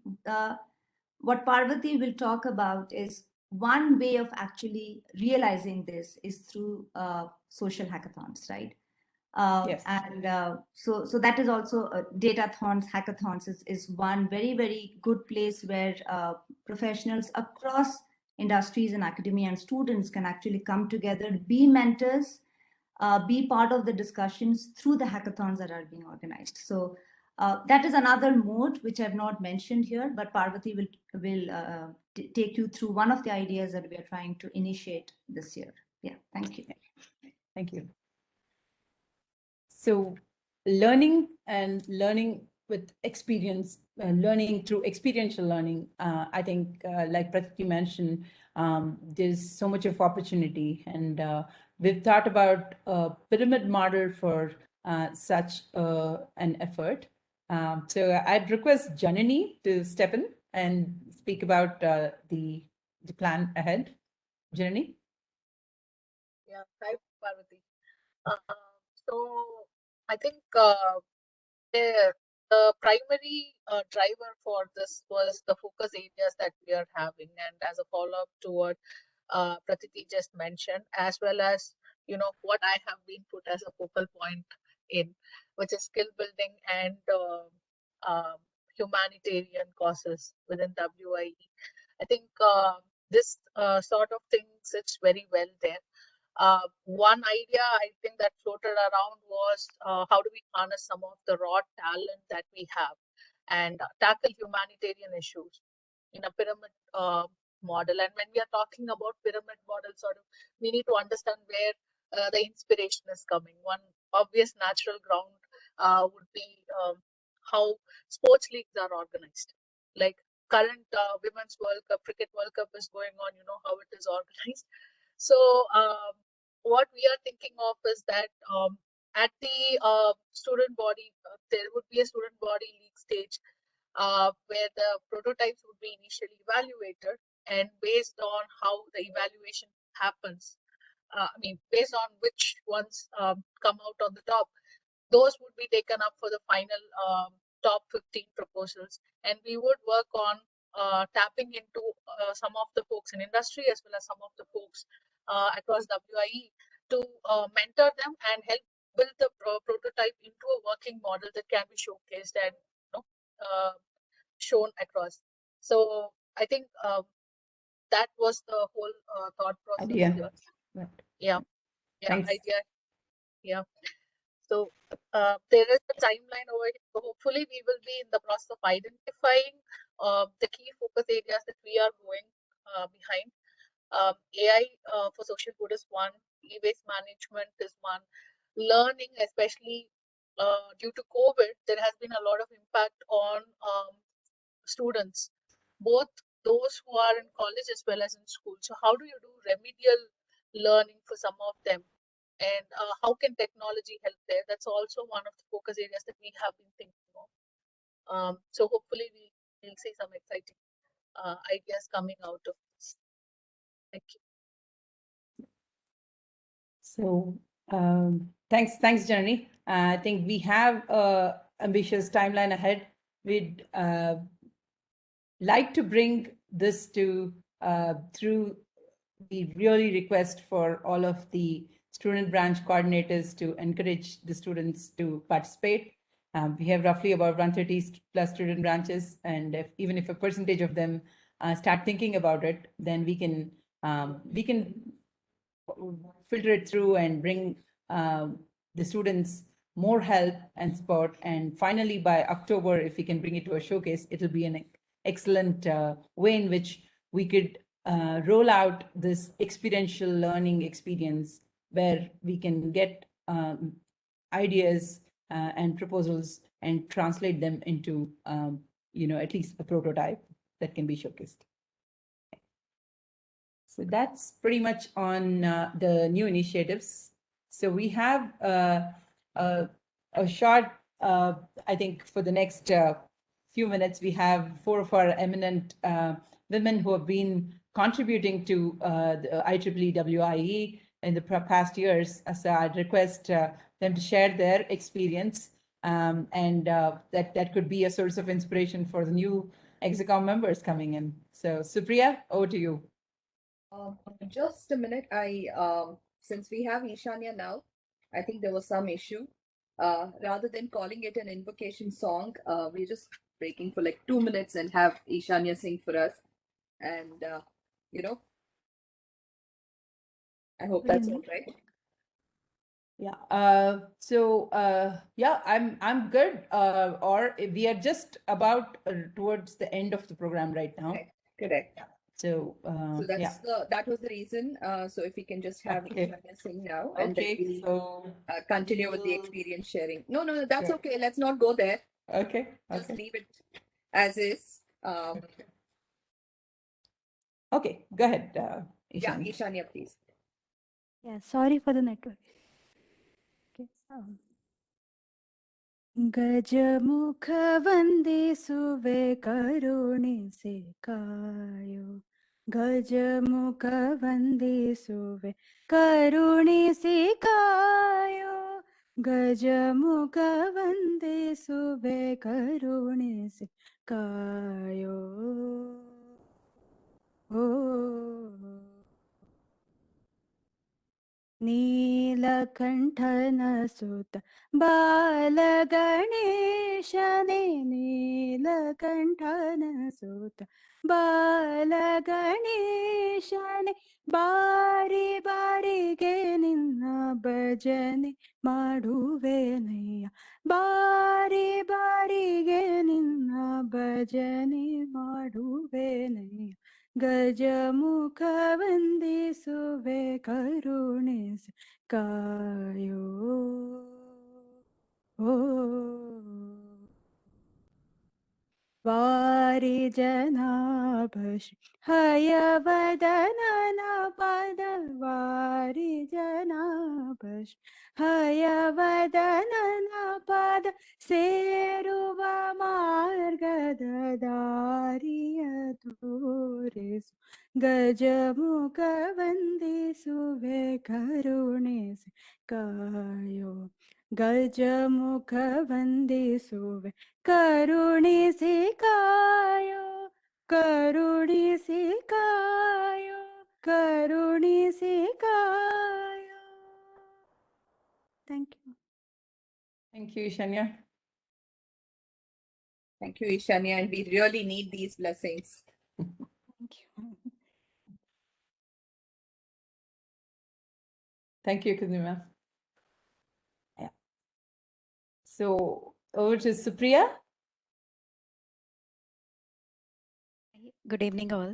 what Parvati will talk about is one way of actually realizing this is through social hackathons, right? Yes. And so that is also datathons, hackathons is one very, very good place where professionals across industries and academia and students can actually come together, be mentors, be part of the discussions through the hackathons that are being organized. So that is another mode which I've not mentioned here, but Parvati will take you through one of the ideas that we are trying to initiate this year. Yeah, thank you. Thank you. So learning with experience, learning through experiential learning, I think, like Pratiti mentioned, there's so much of opportunity, and we've thought about a pyramid model for such an effort. So I'd request Janani to step in and speak about the plan ahead. Janani? Yeah, hi, Parvati. So I think the primary driver for this was the focus areas that we are having, and as a follow-up to what Pratiti just mentioned, as well as, you know, what I have been put as a focal point in, which is skill building and humanitarian causes within WIE. I think this sort of thing sits very well there. One idea I think that floated around was how do we harness some of the raw talent that we have and tackle humanitarian issues in a pyramid model. And when we are talking about pyramid model, sort of, we need to understand where the inspiration is coming. One obvious natural ground would be how sports leagues are organized. Like current Women's World Cup, Cricket World Cup is going on, you know how it is organized. So what we are thinking of is that at the student body, there would be a student body league stage where the prototypes would be initially evaluated, and based on how the evaluation happens, based on which ones come out on the top, those would be taken up for the final top 15 proposals. And we would work on tapping into some of the folks in industry as well as some of the folks across WIE to mentor them and help build the prototype into a working model that can be showcased and shown across. So I think that was the whole thought process Idea. here. Right. Yeah, Thanks. idea. Yeah. So there is a timeline over here. So hopefully we will be in the process of identifying the key focus areas that we are going behind. AI for social good is one, e-waste management is one, learning, especially due to COVID, there has been a lot of impact on students, both those who are in college as well as in school. So how do you do remedial learning for some of them? And how can technology help there? That's also one of the focus areas that we have been thinking of. So hopefully we'll see some exciting ideas coming out of this. Thank you. So thanks, Janani. I think we have a ambitious timeline ahead. We'd like to bring this to through. We really request for all of the student branch coordinators to encourage the students to participate. We have roughly about 130 plus student branches, and even if a percentage of them start thinking about it, then we can filter it through and bring the students more help and support. And finally, by October, if we can bring it to a showcase, it'll be an excellent way in which we could roll out this experiential learning experience where we can get ideas and proposals and translate them into, at least a prototype that can be showcased. So that's pretty much on the new initiatives. So we have a short, I think for the next few minutes, we have 4 of our eminent women who have been contributing to the IEEE WIE in the past years. So I'd request them to share their experience, and that could be a source of inspiration for the new execom members coming in. So Supriya, over to you. Just a minute. Since we have Ishanya now, I think there was some issue. Rather than calling it an invocation song, we're just breaking for like 2 minutes and have Ishanya sing for us. And I hope that's all right. Yeah. Yeah, I'm good. Or we are just about towards the end of the program right now. Correct. Yeah. So that's that was the reason. So if we can just have Ishanya sing now, and then we continue with the experience sharing. No, that's okay. Let's not go there. Okay. Just leave it as is. Okay, go ahead, Ishanya. Yeah, Ishanya, please. Yeah, sorry for the network. Okay. गजमुख वन्दे सुवे करुणे से कायो गजमुख वन्दे सुवे करुणे से कायो गजमुख वन्दे सुवे करुणे से कायो ओ नीलकण्ठनसुत बालगणेशने नीलकण्ठनसुत ಬಾಲಗಣೇಶನೆ ಬಾರಿ ಬಾರಿಗೆ ನಿನ್ನ ಭಜನೆ ಮಾಡುವೆನಯ್ಯ ಬಾರಿ ಬಾರಿಗೆ ನಿನ್ನ ಭಜನೆ ಮಾಡುವೆನಯ್ಯ ಗಜಮುಖ ವಂದಿಸುವೆ ಕರುಣಿಸಿ ಕಾಯೋ ಓ ವಾರಿ ಜನಾಭಶ್ ಹಯವದನನ ಪದ ವಾರಿ ಜನಾಭಶ್ ಹಯವದನನ ಪದ ಸೇರುವ ಮಾರ್ಗದ ದಾರಿಯ ತೋರಿಸು ಗಜಮುಖ ವಂದಿಸುವೆ ಕರುಣಿಸಿ ಕಾಯೋ ಗಜಮುಖ ವಂದಿಸುವೆ ಕರುಣಿಸಿ ಕಾಯೋ ಕರುಣಿಸಿ ಕಾಯೋ ಕರುಣಿಸಿ ಕಾಯೋ thank you Thank you, Ishanya. Thank you, Ishanya, and we really need these blessings. Thank you. Thank you, Kazima. Yeah. So over to Supriya. Good evening, all.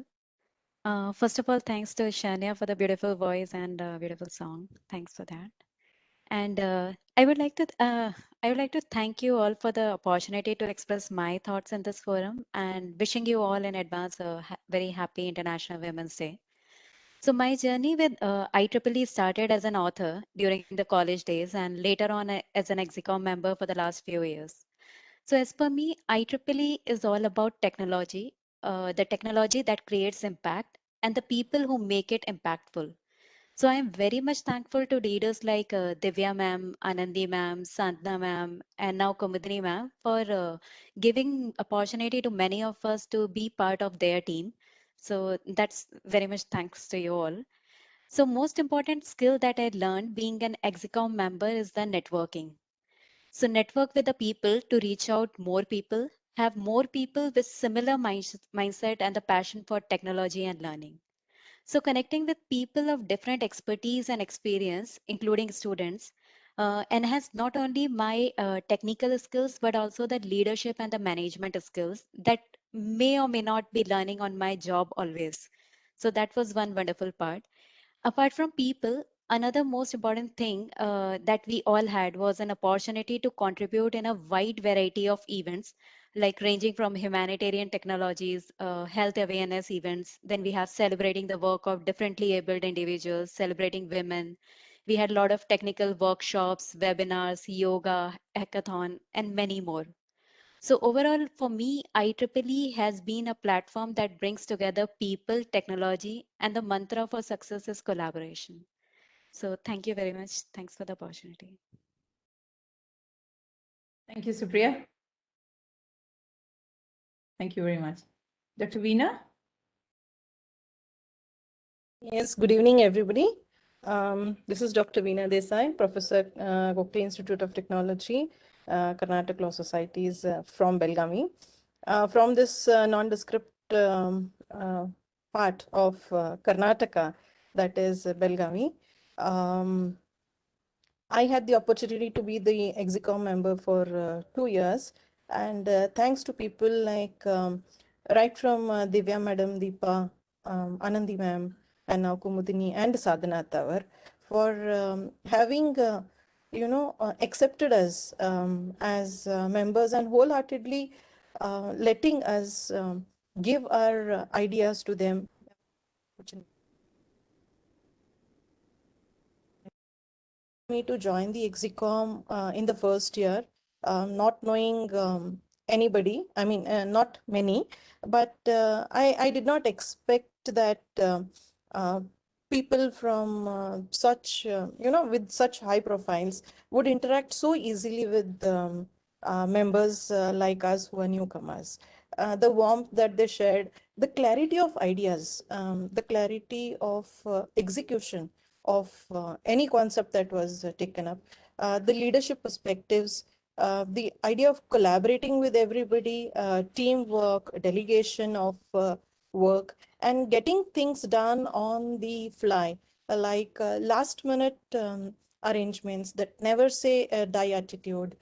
First of all, thanks to Shania for the beautiful voice and beautiful song. Thanks for that. And I would like to thank you all for the opportunity to express my thoughts in this forum, and wishing you all in advance a very happy International Women's Day. So my journey with IEEE started as an author during the college days, and later on as an execom member for the last few years. So as per me, IEEE is all about technology, the technology that creates impact and the people who make it impactful. So I am very much thankful to leaders like Divya ma'am, Anandi ma'am, Santna ma'am, and now Kumudini ma'am for giving opportunity to many of us to be part of their team. So that's very much thanks to you all. So most important skill that I learned being an execom member is the networking. So network with the people to reach out more people, have more people with similar mindset and the passion for technology and learning. So connecting with people of different expertise and experience, including students, enhance not only my technical skills, but also the leadership and the management skills that may or may not be learning on my job always. So that was one wonderful part. Apart from people, another most important thing that we all had was an opportunity to contribute in a wide variety of events, like ranging from humanitarian technologies, health awareness events. Then we have celebrating the work of differently abled individuals, celebrating women. We had a lot of technical workshops, webinars, yoga, hackathon, and many more. So overall, for me, IEEE has been a platform that brings together people, technology, and the mantra for success is collaboration. So thank you very much. Thanks for the opportunity. Thank you, Supriya. Thank you very much. Dr. Veena? Yes, good evening, everybody. This is Dr. Veena Desai, Professor, Gokte Institute of Technology, Karnataka Law Societies from Belgavi. From this nondescript part of Karnataka, that is Belgavi, I had the opportunity to be the execom member for 2 years, and thanks to people like right from Divya Madam, Deepa, Anandi Ma'am, and now Kumudini and Sadhana Tawar for having accepted us as members and wholeheartedly letting us give our ideas to them. Me to join the execom in the first year, not knowing anybody, I mean, not many, but I did not expect that people from such, with such high profiles would interact so easily with members like us who are newcomers. The warmth that they shared, the clarity of ideas, the clarity of execution of any concept that was taken up. The leadership perspectives, the idea of collaborating with everybody, teamwork, delegation of work, and getting things done on the fly, like last minute arrangements that never say die attitude,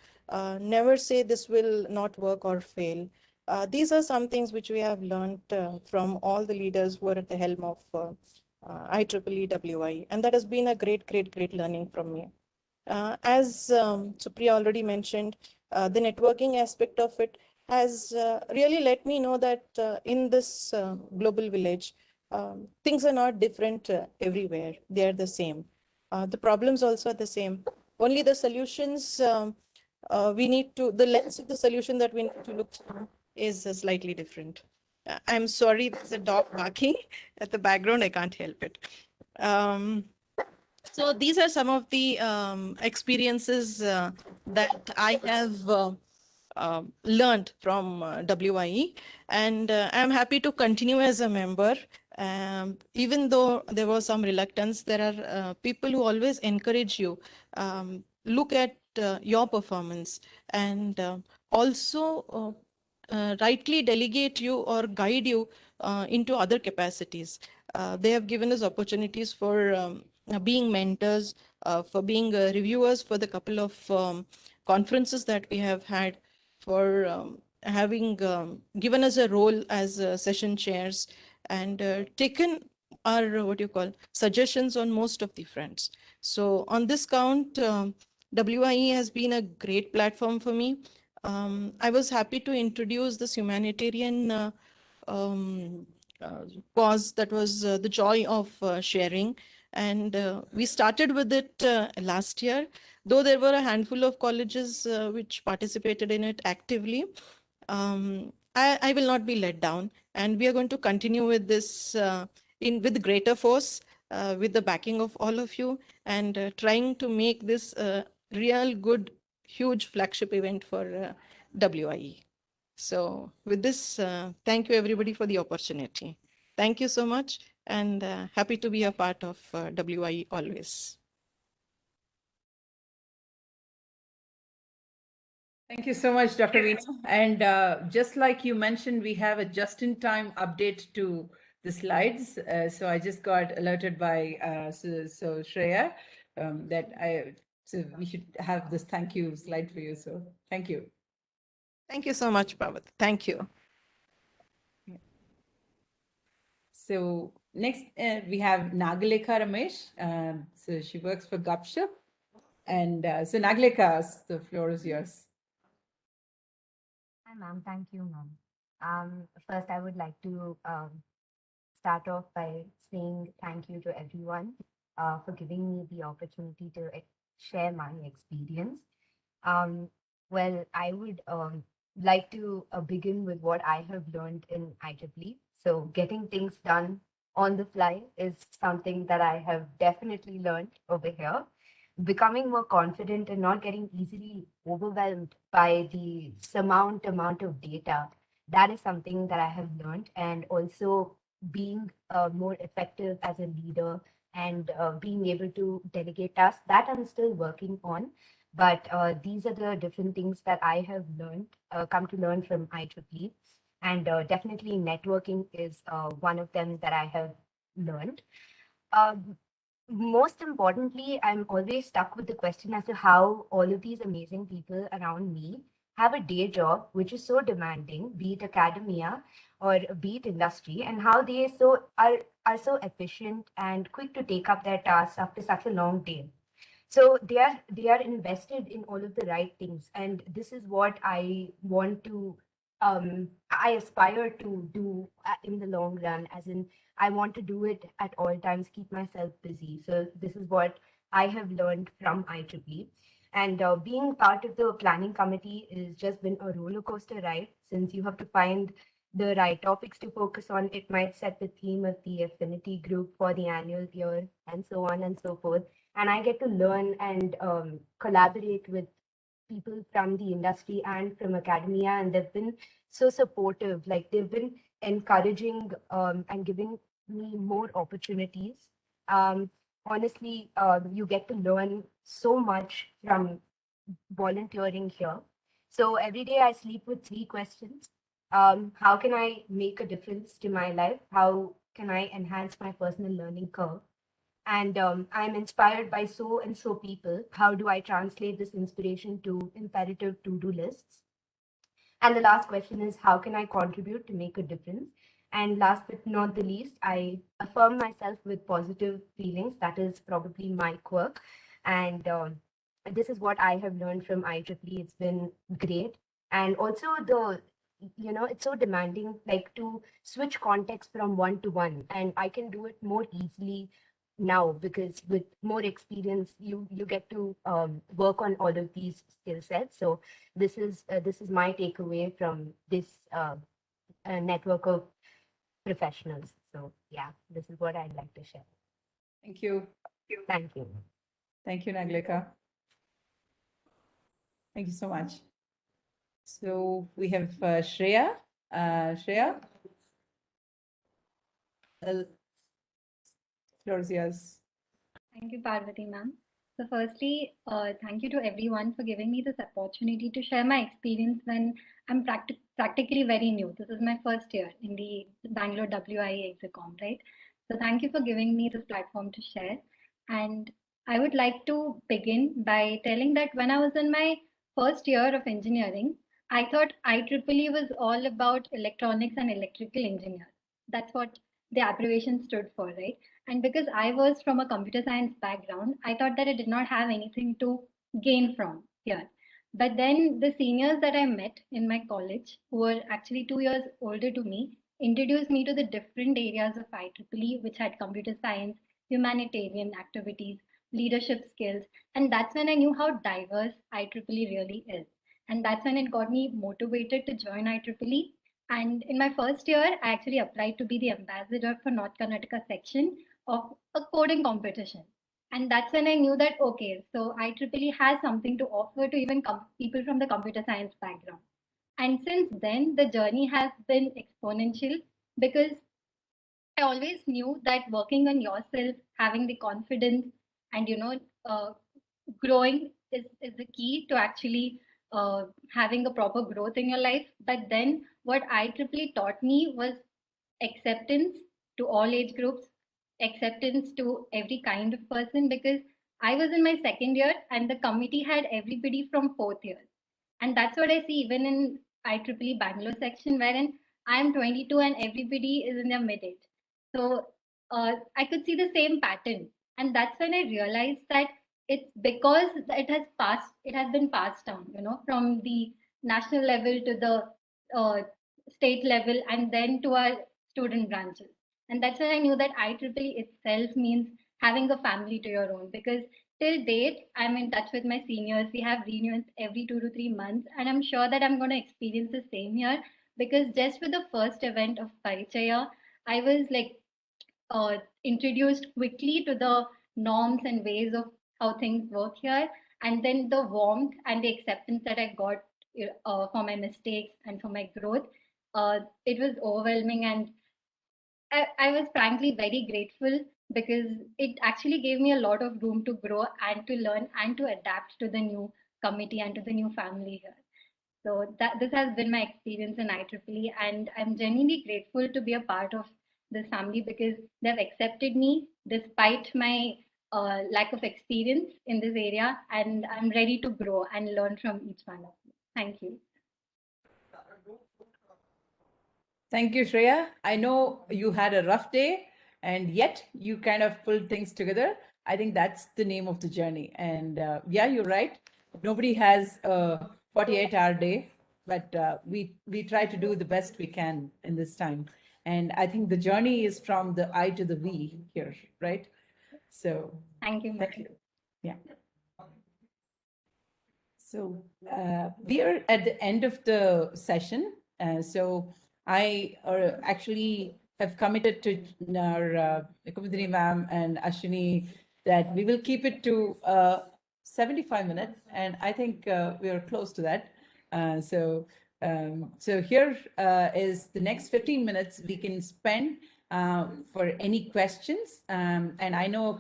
never say this will not work or fail. These are some things which we have learned from all the leaders who are at the helm of IEEE WI, and that has been a great learning from me. As Supriya already mentioned, the networking aspect of it has really let me know that in this global village, things are not different everywhere. They are the same. The problems also are the same. Only the solutions we need to, the lens of the solution that we need to look through is slightly different. I'm sorry, there's a dog barking at the background. I can't help it. So these are some of the experiences that I have learned from WIE, and I'm happy to continue as a member. Even though there was some reluctance, there are people who always encourage you. Look at your performance, and also rightly delegate you or guide you into other capacities. They have given us opportunities for being mentors, for being reviewers for the couple of conferences that we have had, for having given us a role as session chairs, and taken our what you call suggestions on most of the fronts. So on this count, WIE has been a great platform for me. I was happy to introduce this humanitarian um, cause that was the joy of sharing. And we started with it last year, though there were a handful of colleges which participated in it actively. I will not be let down, and we are going to continue with this with greater force, with the backing of all of you, and trying to make this a real good, huge flagship event for WIE. So with this, thank you everybody for the opportunity. Thank you so much, and happy to be a part of WIE always. Thank you so much, Dr. Veena. And just like you mentioned, we have a just-in-time update to the slides. So I just got alerted by so Shreya so we should have this thank you slide for you. So thank you. Thank you so much, Pavat. Thank you. So next we have Nagalekha Ramesh. So she works for Gupshup. And so Nagalekha, the floor is yours. Hi, ma'am. Thank you, ma'am. First, I would like to start off by saying thank you to everyone for giving me the opportunity to share my experience. Well, I would like to begin with what I have learned in IEEE. So getting things done on the fly is something that I have definitely learned over here. Becoming more confident and not getting easily overwhelmed by the amount of data, that is something that I have learned. And also being more effective as a leader and being able to delegate tasks, that I'm still working on. But these are the different things that I have learned, come to learn from IEEE. And definitely networking is one of them that I have learned. Most importantly, I'm always stuck with the question as to how all of these amazing people around me have a day job which is so demanding, be it academia or be it industry, and how they are so efficient and quick to take up their tasks after such a long day. So they are invested in all of the right things, and this is what I want to I aspire to do in the long run, as in I want to do it at all times, keep myself busy. So this is what I have learned from IEEE. And being part of the planning committee has just been a roller coaster ride, since you have to find the right topics to focus on. It might set the theme of the affinity group for the annual year, and so on and so forth. And I get to learn and collaborate with people from the industry and from academia, and they've been so supportive. Like, they've been encouraging and giving me more opportunities. honestly, you get to learn so much from volunteering here. So every day I sleep with 3 questions. How can I make a difference to my life? How can I enhance my personal learning curve? And I'm inspired by so and so people. How do I translate this inspiration to imperative to-do lists? And the last question is, how can I contribute to make a difference? And last but not the least, I affirm myself with positive feelings. That is probably my quirk. And this is what I have learned from IEEE. It's been great. And also it's so demanding, like to switch context from one to one. And I can do it more easily now because with more experience, you get to work on all of these skill sets. So this is my takeaway from this network of professionals. So yeah, this is what I'd like to share. Thank you. Thank you. Thank you, Naglika. Thank you so much. So we have Shreya. Shreya, the floor is yours. Thank you, Parvati ma'am. So firstly, thank you to everyone for giving me this opportunity to share my experience when I'm practically very new. This is my first year in the Bangalore WIE execom, right? So thank you for giving me this platform to share. And I would like to begin by telling that when I was in my first year of engineering, I thought IEEE was all about electronics and electrical engineers. That's what the abbreviation stood for, right? And because I was from a computer science background, I thought that I did not have anything to gain from here. But then the seniors that I met in my college, who were actually 2 years older to me, introduced me to the different areas of IEEE, which had computer science, humanitarian activities, leadership skills. And that's when I knew how diverse IEEE really is. And that's when it got me motivated to join IEEE. And in my first year, I actually applied to be the ambassador for North Karnataka section of a coding competition. And that's when I knew that, okay, so IEEE has something to offer to even people from the computer science background. And since then, the journey has been exponential because I always knew that working on yourself, having the confidence, and growing is the key to actually having a proper growth in your life. But then, what IEEE taught me was acceptance to all age groups, acceptance to every kind of person. Because I was in my second year, and the committee had everybody from fourth year. And that's what I see even in IEEE Bangalore section, wherein I'm 22 and everybody is in their mid age. So I could see the same pattern. And that's when I realized that it's because it has been passed down, from the national level to the state level and then to our student branches. And that's when I knew that IEEE itself means having a family to your own. Because till date, I'm in touch with my seniors. We have reunions every 2 to 3 months, and I'm sure that I'm going to experience the same here. Because just with the first event of Parichaya, I was like introduced quickly to the norms and ways of how things work here, and then the warmth and the acceptance that I got for my mistakes and for my growth. It was overwhelming, and I was frankly very grateful because it actually gave me a lot of room to grow and to learn and to adapt to the new committee and to the new family here. So this has been my experience in IEEE, and I'm genuinely grateful to be a part of this family because they've accepted me despite my lack of experience in this area, and I'm ready to grow and learn from each one of you. Thank you. Thank you, Shreya. I know you had a rough day and yet you kind of pulled things together. I think that's the name of the journey. And yeah, you're right. Nobody has a 48-hour day, but we try to do the best we can in this time. And I think the journey is from the I to the we here, right? So thank you. Thank you. Yeah. So we are at the end of the session. So I actually have committed to our Kumudini ma'am and Ashwini that we will keep it to 75 minutes. And I think we are close to that. So here is the next 15 minutes we can spend for any questions. And I know,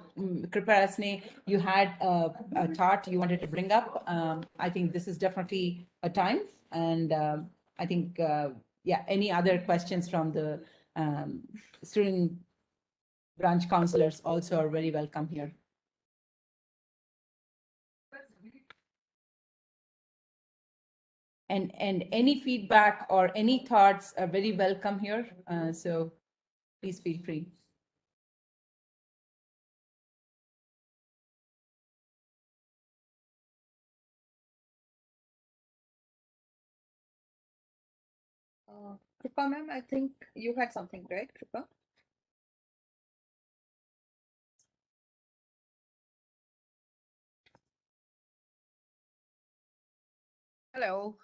Kripa Rasne, you had a thought you wanted to bring up. I think this is definitely a time. And I think, yeah, any other questions from the student branch counselors also are very welcome here. And any feedback or any thoughts are very welcome here. So please feel free. Kripa ma'am, I think you had something, right, Kripa? Hello.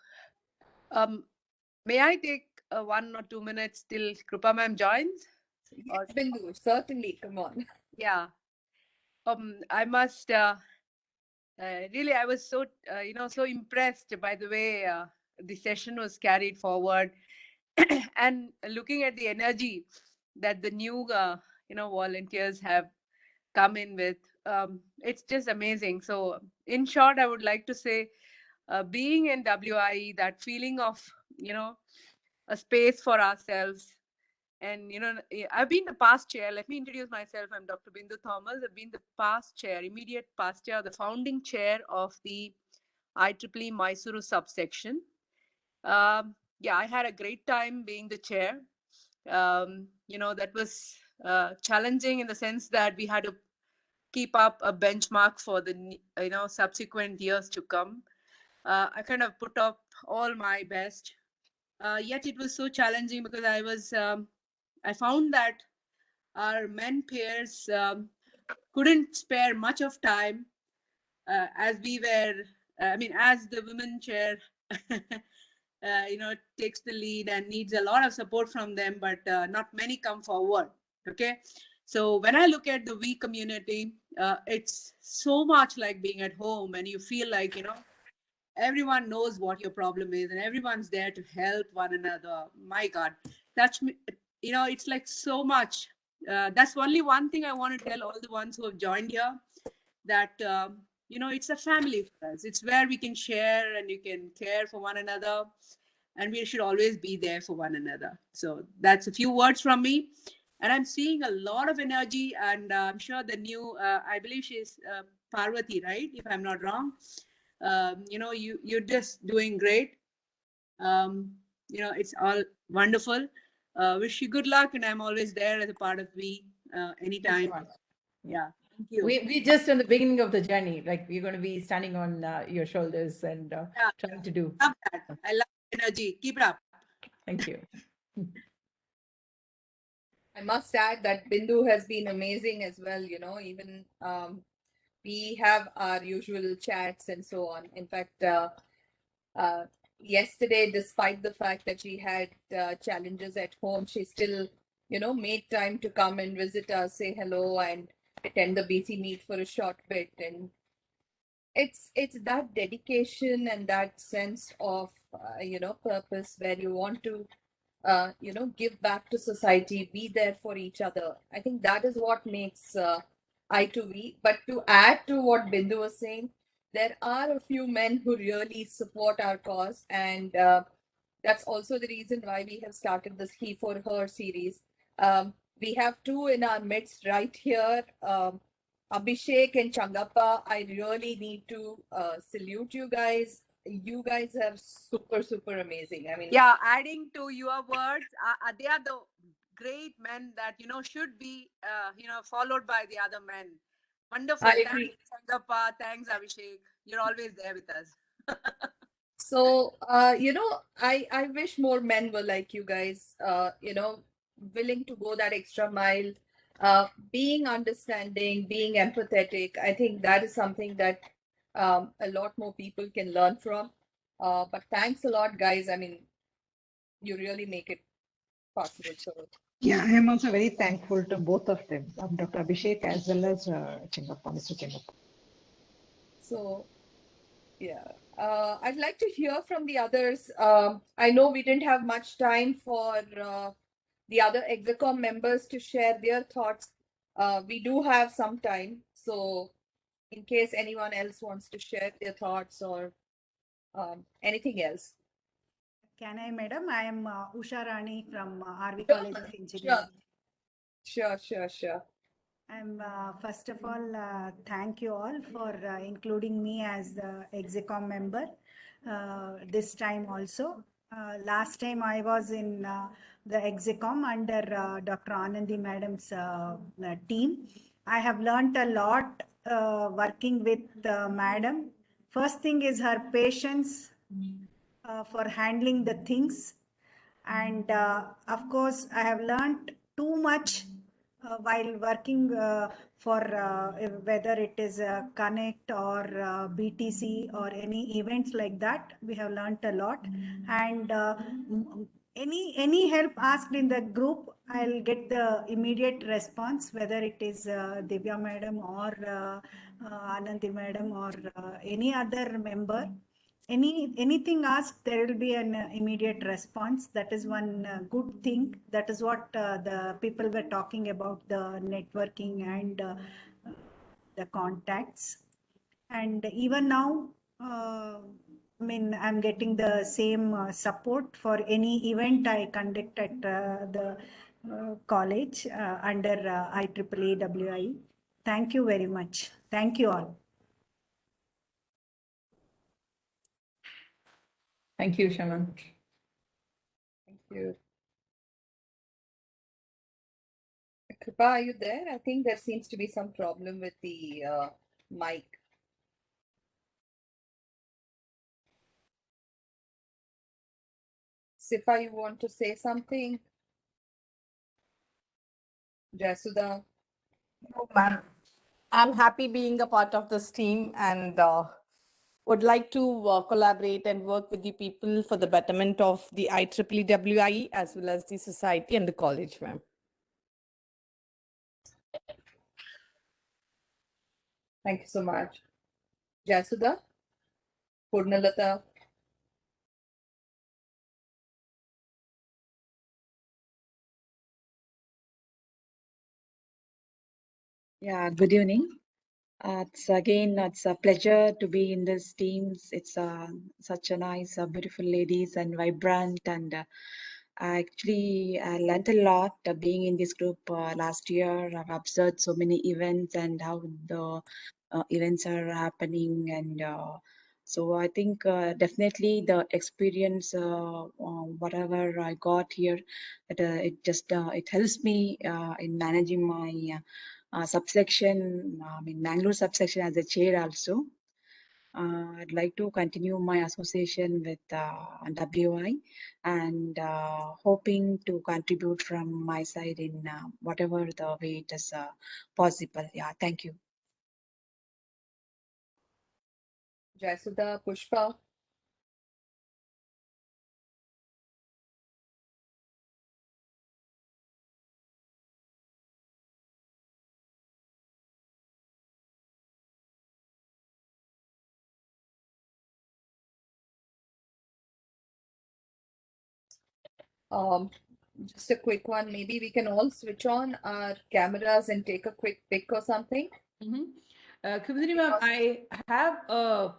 May I take 1 or 2 minutes till Kripa ma'am joins? Yes, Bindu, certainly. Come on. Yeah. I must really, I was so so impressed by the way the session was carried forward, and looking at the energy that the new volunteers have come in with. It's just amazing. So, in short, I would like to say, being in WIE, that feeling of a space for ourselves. And I've been the past chair. Let me introduce myself. I'm Dr. Bindu Thomas. I've been the past chair, immediate past chair, the founding chair of the IEEE Mysuru subsection. Yeah, I had a great time being the chair. That was challenging in the sense that we had to keep up a benchmark for the subsequent years to come. I kind of put up all my best. Yet it was so challenging because I found that our men peers couldn't spare much of time as we were, as the women chair, takes the lead and needs a lot of support from them, but not many come forward. Okay. So when I look at the WE community, it's so much like being at home, and you feel like, everyone knows what your problem is and everyone's there to help one another. My God, touch me. It's like so much. That's only one thing I want to tell all the ones who have joined here, that, it's a family for us. It's where we can share and you can care for one another, and we should always be there for one another. So that's a few words from me. And I'm seeing a lot of energy, and I'm sure the new, I believe she's Parvati, right? If I'm not wrong. You're just doing great. It's all wonderful. Wish you good luck, and I'm always there as a part of WE anytime. Yeah, thank you. We just on the beginning of the journey, like we're going to be standing on your shoulders and trying to do. Love that. I love energy. Keep it up. Thank you. I must add that Bindu has been amazing as well. Even we have our usual chats and so on. In fact, yesterday, despite the fact that she had challenges at home, she still, made time to come and visit us, say hello, and attend the BC meet for a short bit. And it's that dedication and that sense of purpose where you want to give back to society, be there for each other. I think that is what makes I2V. But to add to what Bindu was saying, there are a few men who really support our cause, and that's also the reason why we have started this He for Her series. We have two in our midst right here, Abhishek and Changappa. I really need to salute you guys. You guys are super, super amazing. Yeah, adding to your words, they are the great men that should be followed by the other men. Wonderful. I agree. Thanks, Sangappa. Thanks, Abhishek. You're always there with us. So, I wish more men were like you guys, willing to go that extra mile, being understanding, being empathetic. I think that is something that a lot more people can learn from. But thanks a lot, guys. You really make it possible. So, Yeah, I am also very thankful to both of them, Dr. Abhishek as well as Chingappa, Mr. Chingappa. So, yeah, I'd like to hear from the others. I know we didn't have much time for the other execom members to share their thoughts. We do have some time, so in case anyone else wants to share their thoughts or anything else. Can I, madam? I am Usha Rani from RV College of Engineering. Sure. I'm first of all, thank you all for including me as the execom member this time also. Last time I was in the execom under Dr. Anandi madam's team. I have learnt a lot working with madam. First thing is her patience for handling the things, and of course I have learned too much while working for whether it is Connect or BTC or any events like that. We have learned a lot, and any help asked in the group, I'll get the immediate response, whether it is Divya madam or Anandi madam or any other member. Anything asked, there will be an immediate response. That is one good thing. That is what the people were talking about, the networking and the contacts. And even now, I'm getting the same support for any event I conduct at the college under IEEE WIE. Thank you very much. Thank you all. Thank you, Shaman. Thank you. Kripa, are you there? I think there seems to be some problem with the mic. Sifa, you want to say something? Jasuda? No, ma'am. I'm happy being a part of this team and would like to collaborate and work with the people for the betterment of the IEEE WIE as well as the society and the college, ma'am. Thank you so much. Jasuda? Purnalata? Yeah, good evening. It's a pleasure to be in this team. It's such a nice, beautiful ladies and vibrant, and I learned a lot being in this group last year. I've observed so many events and how the events are happening, and so I think definitely the experience, whatever I got here, it helps me in managing my subsection, Bangalore subsection as a chair also. I'd like to continue my association with WI and hoping to contribute from my side in whatever the way it is possible. Yeah, thank you. Jasuda, Pushpa? Just a quick one. Maybe we can all switch on our cameras and take a quick pic or something. Kubudri ma'am, I have a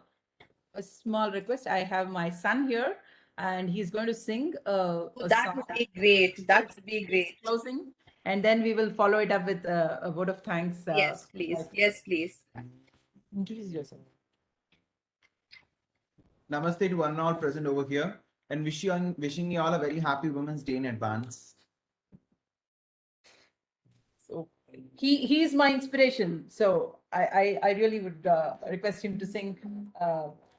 small request. I have my son here, and he's going to sing a That song. would be great. That would be great. Closing, and then we will follow it up with a word of thanks. Yes, please. Yes, please. Introduce yourself. Namaste to one and all present over here, and wishing you all a very happy Women's Day in advance. So he's my inspiration. So I really would request him to sing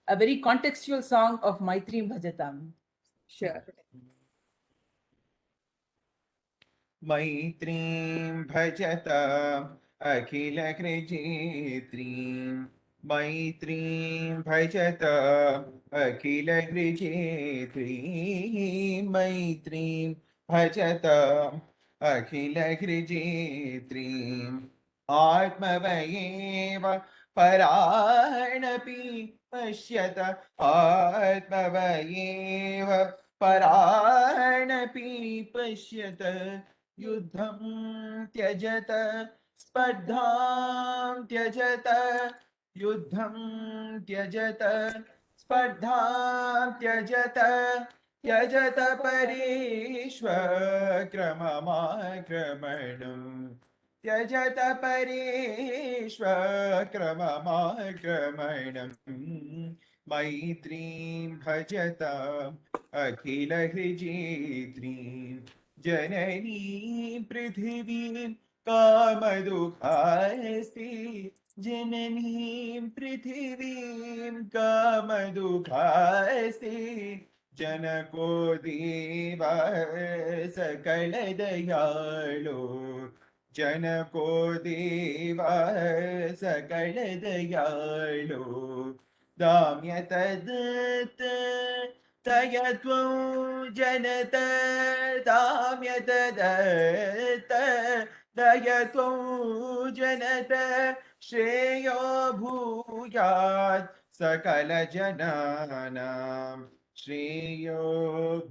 a very contextual song of Maitrim Bhajatam. Sure. Maitrim Bhajata Akhila Krijetrim. Maitrim Bhajata Akhila Krijetrim. Maitrim Bhajata Akhila Krijetrim. Atmavayeva Paranapi Pashyata Atmavayeva पराणपि पश्यत युद्धं त्यजत स्पर्धां त्यजत युद्धं त्यजत स्पर्धां त्यजत त्यजत परेष्वक्रममाक्रमणम् त्यजत परेष्वक्रममाक्रमणम् मैत्रीं भजत अखिलहृजेत्रीं जननीं पृथिवीं कामदुःखास्ति जननीं पृथिवीं कामदुःखास्ति जनको देवः सकलदयाळु जनको देवः सकलदयाळु दाम्यतदत्त तयत्वं जनत दाम्यतदत्त दयत्वं जनत श्रेयो भूयात् सकलजनानां श्रेयो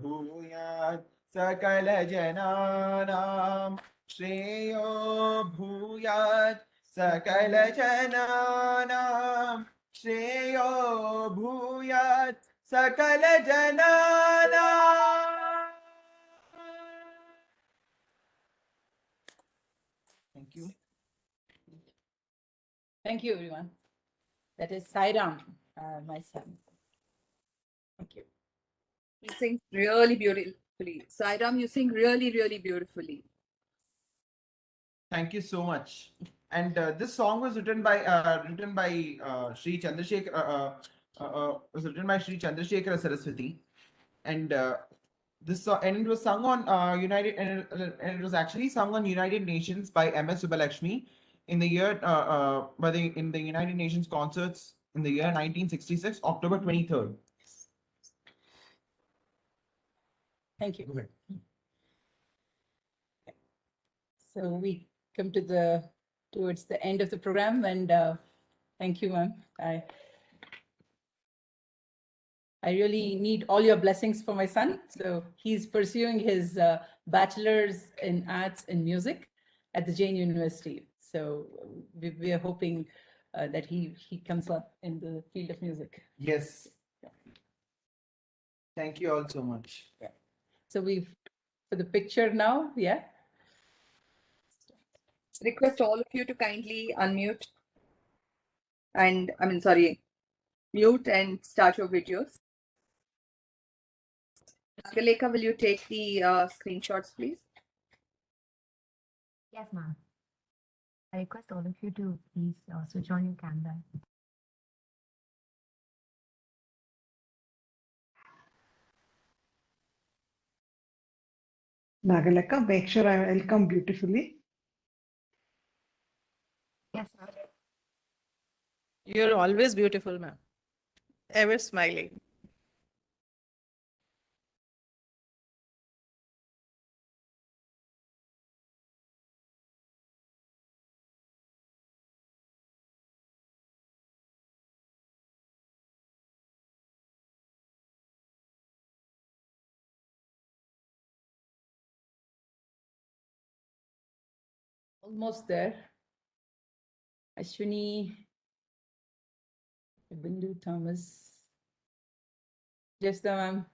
भूयात् सकलजनानां श्रेयो भूयात् सकलजनानां श्रेयो भूयात् सकलजनानां. Thank you. Thank you, everyone. That is Sairam, my son. Thank you. He sings really beautifully. Sairam, you sing really, really beautifully. Thank you so much. And this song was written by Sri Chandrasekhar. Was written by Sri Chandrasekhar Saraswati, and this song, and it was sung on and it was actually sung on United Nations by M.S. Subbulakshmi in the year in the United Nations concerts in the year 1966, October 23rd. Thank you. So we come to towards the end of the program, and thank you, ma'am. I really need all your blessings for my son. So he's pursuing his bachelor's in arts and music at the Jain University. So we are hoping that he comes up in the field of music. Yes. Thank you all so much. Yeah. So for the picture now, yeah. Request all of you to kindly unmute and mute and start your videos. Nagaleka, will you take the screenshots, please? Yes, ma'am. I request all of you to please switch on your camera. Nagaleka, make sure I will come beautifully. Yes, ma'am. You're always beautiful, ma'am. Ever smiling. Almost there. Ashwini, Bindu Thomas. Just ma'am.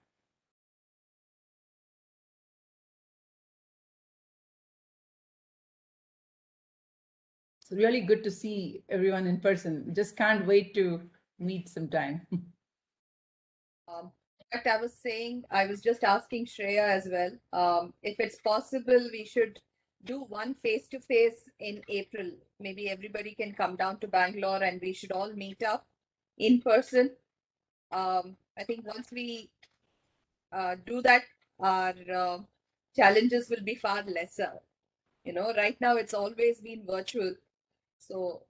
It's really good to see everyone in person. Just can't wait to meet sometime. In fact, I was just asking Shreya as well. If it's possible, we should do one face-to-face in April. Maybe everybody can come down to Bangalore and we should all meet up in person. I think once we do that, our challenges will be far lesser. Right now it's always been virtual. So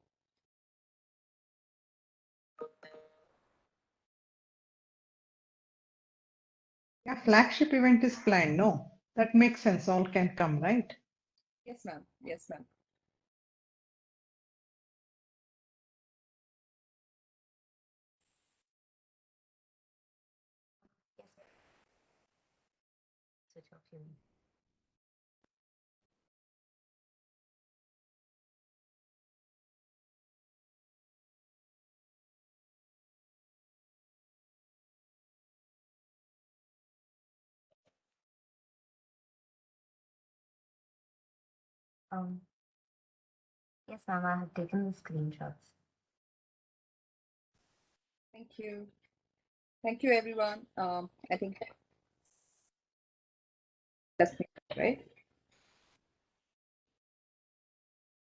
Yeah, flagship event is planned. No, that makes sense. All can come, right? yes, ma'am. Yes, ma'am. that you're feeling. Yes, ma'am, I have taken the screenshots. Thank you. Thank you, everyone. I think that's right.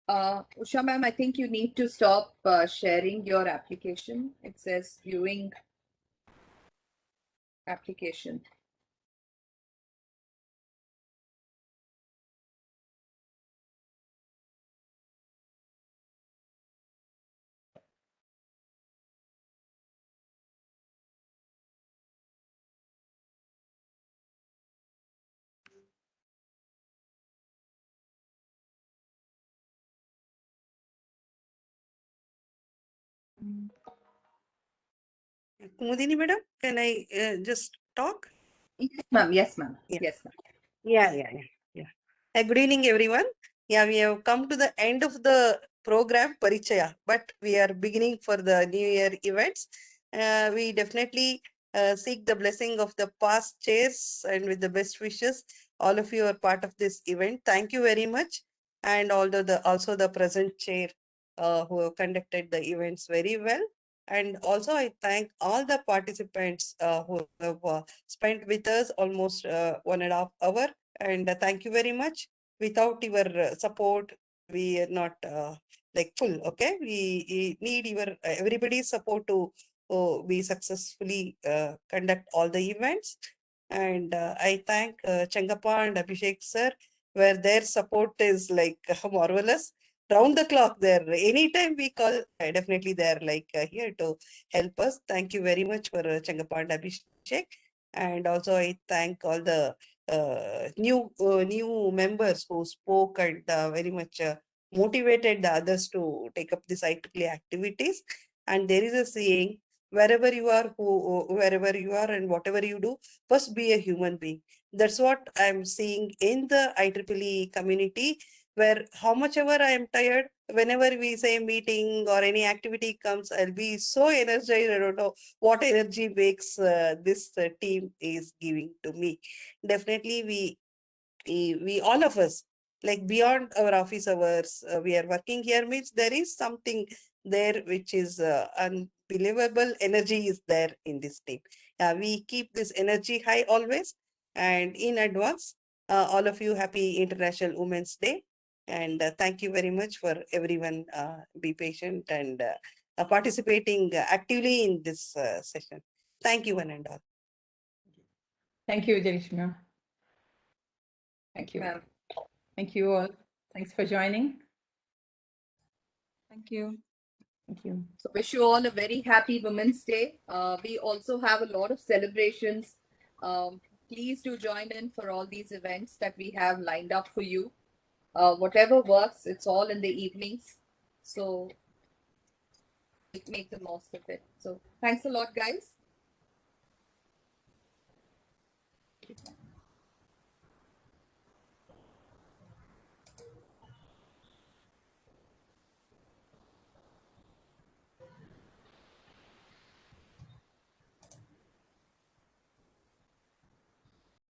Usha ma'am, I think you need to stop sharing your application. It says viewing application. Kumudini madam, can I just talk? Yes, ma'am. Yes, ma'am. Yeah. Yes, ma'am. Yeah. Good evening, everyone. Yeah, we have come to the end of the program Parichaya, but we are beginning for the New Year events. We definitely seek the blessing of the past chairs and with the best wishes. All of you are part of this event. Thank you very much. And also the present chair who have conducted the events very well. And also I thank all the participants who have spent with us almost 1.5 hours. And thank you very much. Without your support, we are not like full. Okay, we need your everybody's support to be successfully conduct all the events. And I thank Changappa and Abhishek sir, where their support is like marvelous. Round the clock, there anytime we call, definitely they're like here to help us. Thank you very much for Changappa and Abhishek. And also I thank all the new members who spoke and very much motivated the others to take up this IEEE activities. And there is a saying, wherever you are, wherever you are and whatever you do, first be a human being. That's what I'm seeing in the IEEE community, where how much ever I am tired, whenever we say meeting or any activity comes, I'll be so energized. I don't know what energy makes this team is giving to me. Definitely we all of us, like beyond our office hours, we are working here, means there is something there which is unbelievable energy is there in this team. We keep this energy high always. And in advance, all of you, happy International Women's Day. And thank you very much for everyone. Be patient and participating actively in this session. Thank you, one and all. Thank you, Jalishma. Thank you. Thank you all. Thanks for joining. Thank you. Thank you. So wish you all a very happy Women's Day. We also have a lot of celebrations. Please do join in for all these events that we have lined up for you. Whatever works, it's all in the evenings. So make the most of it. So thanks a lot, guys.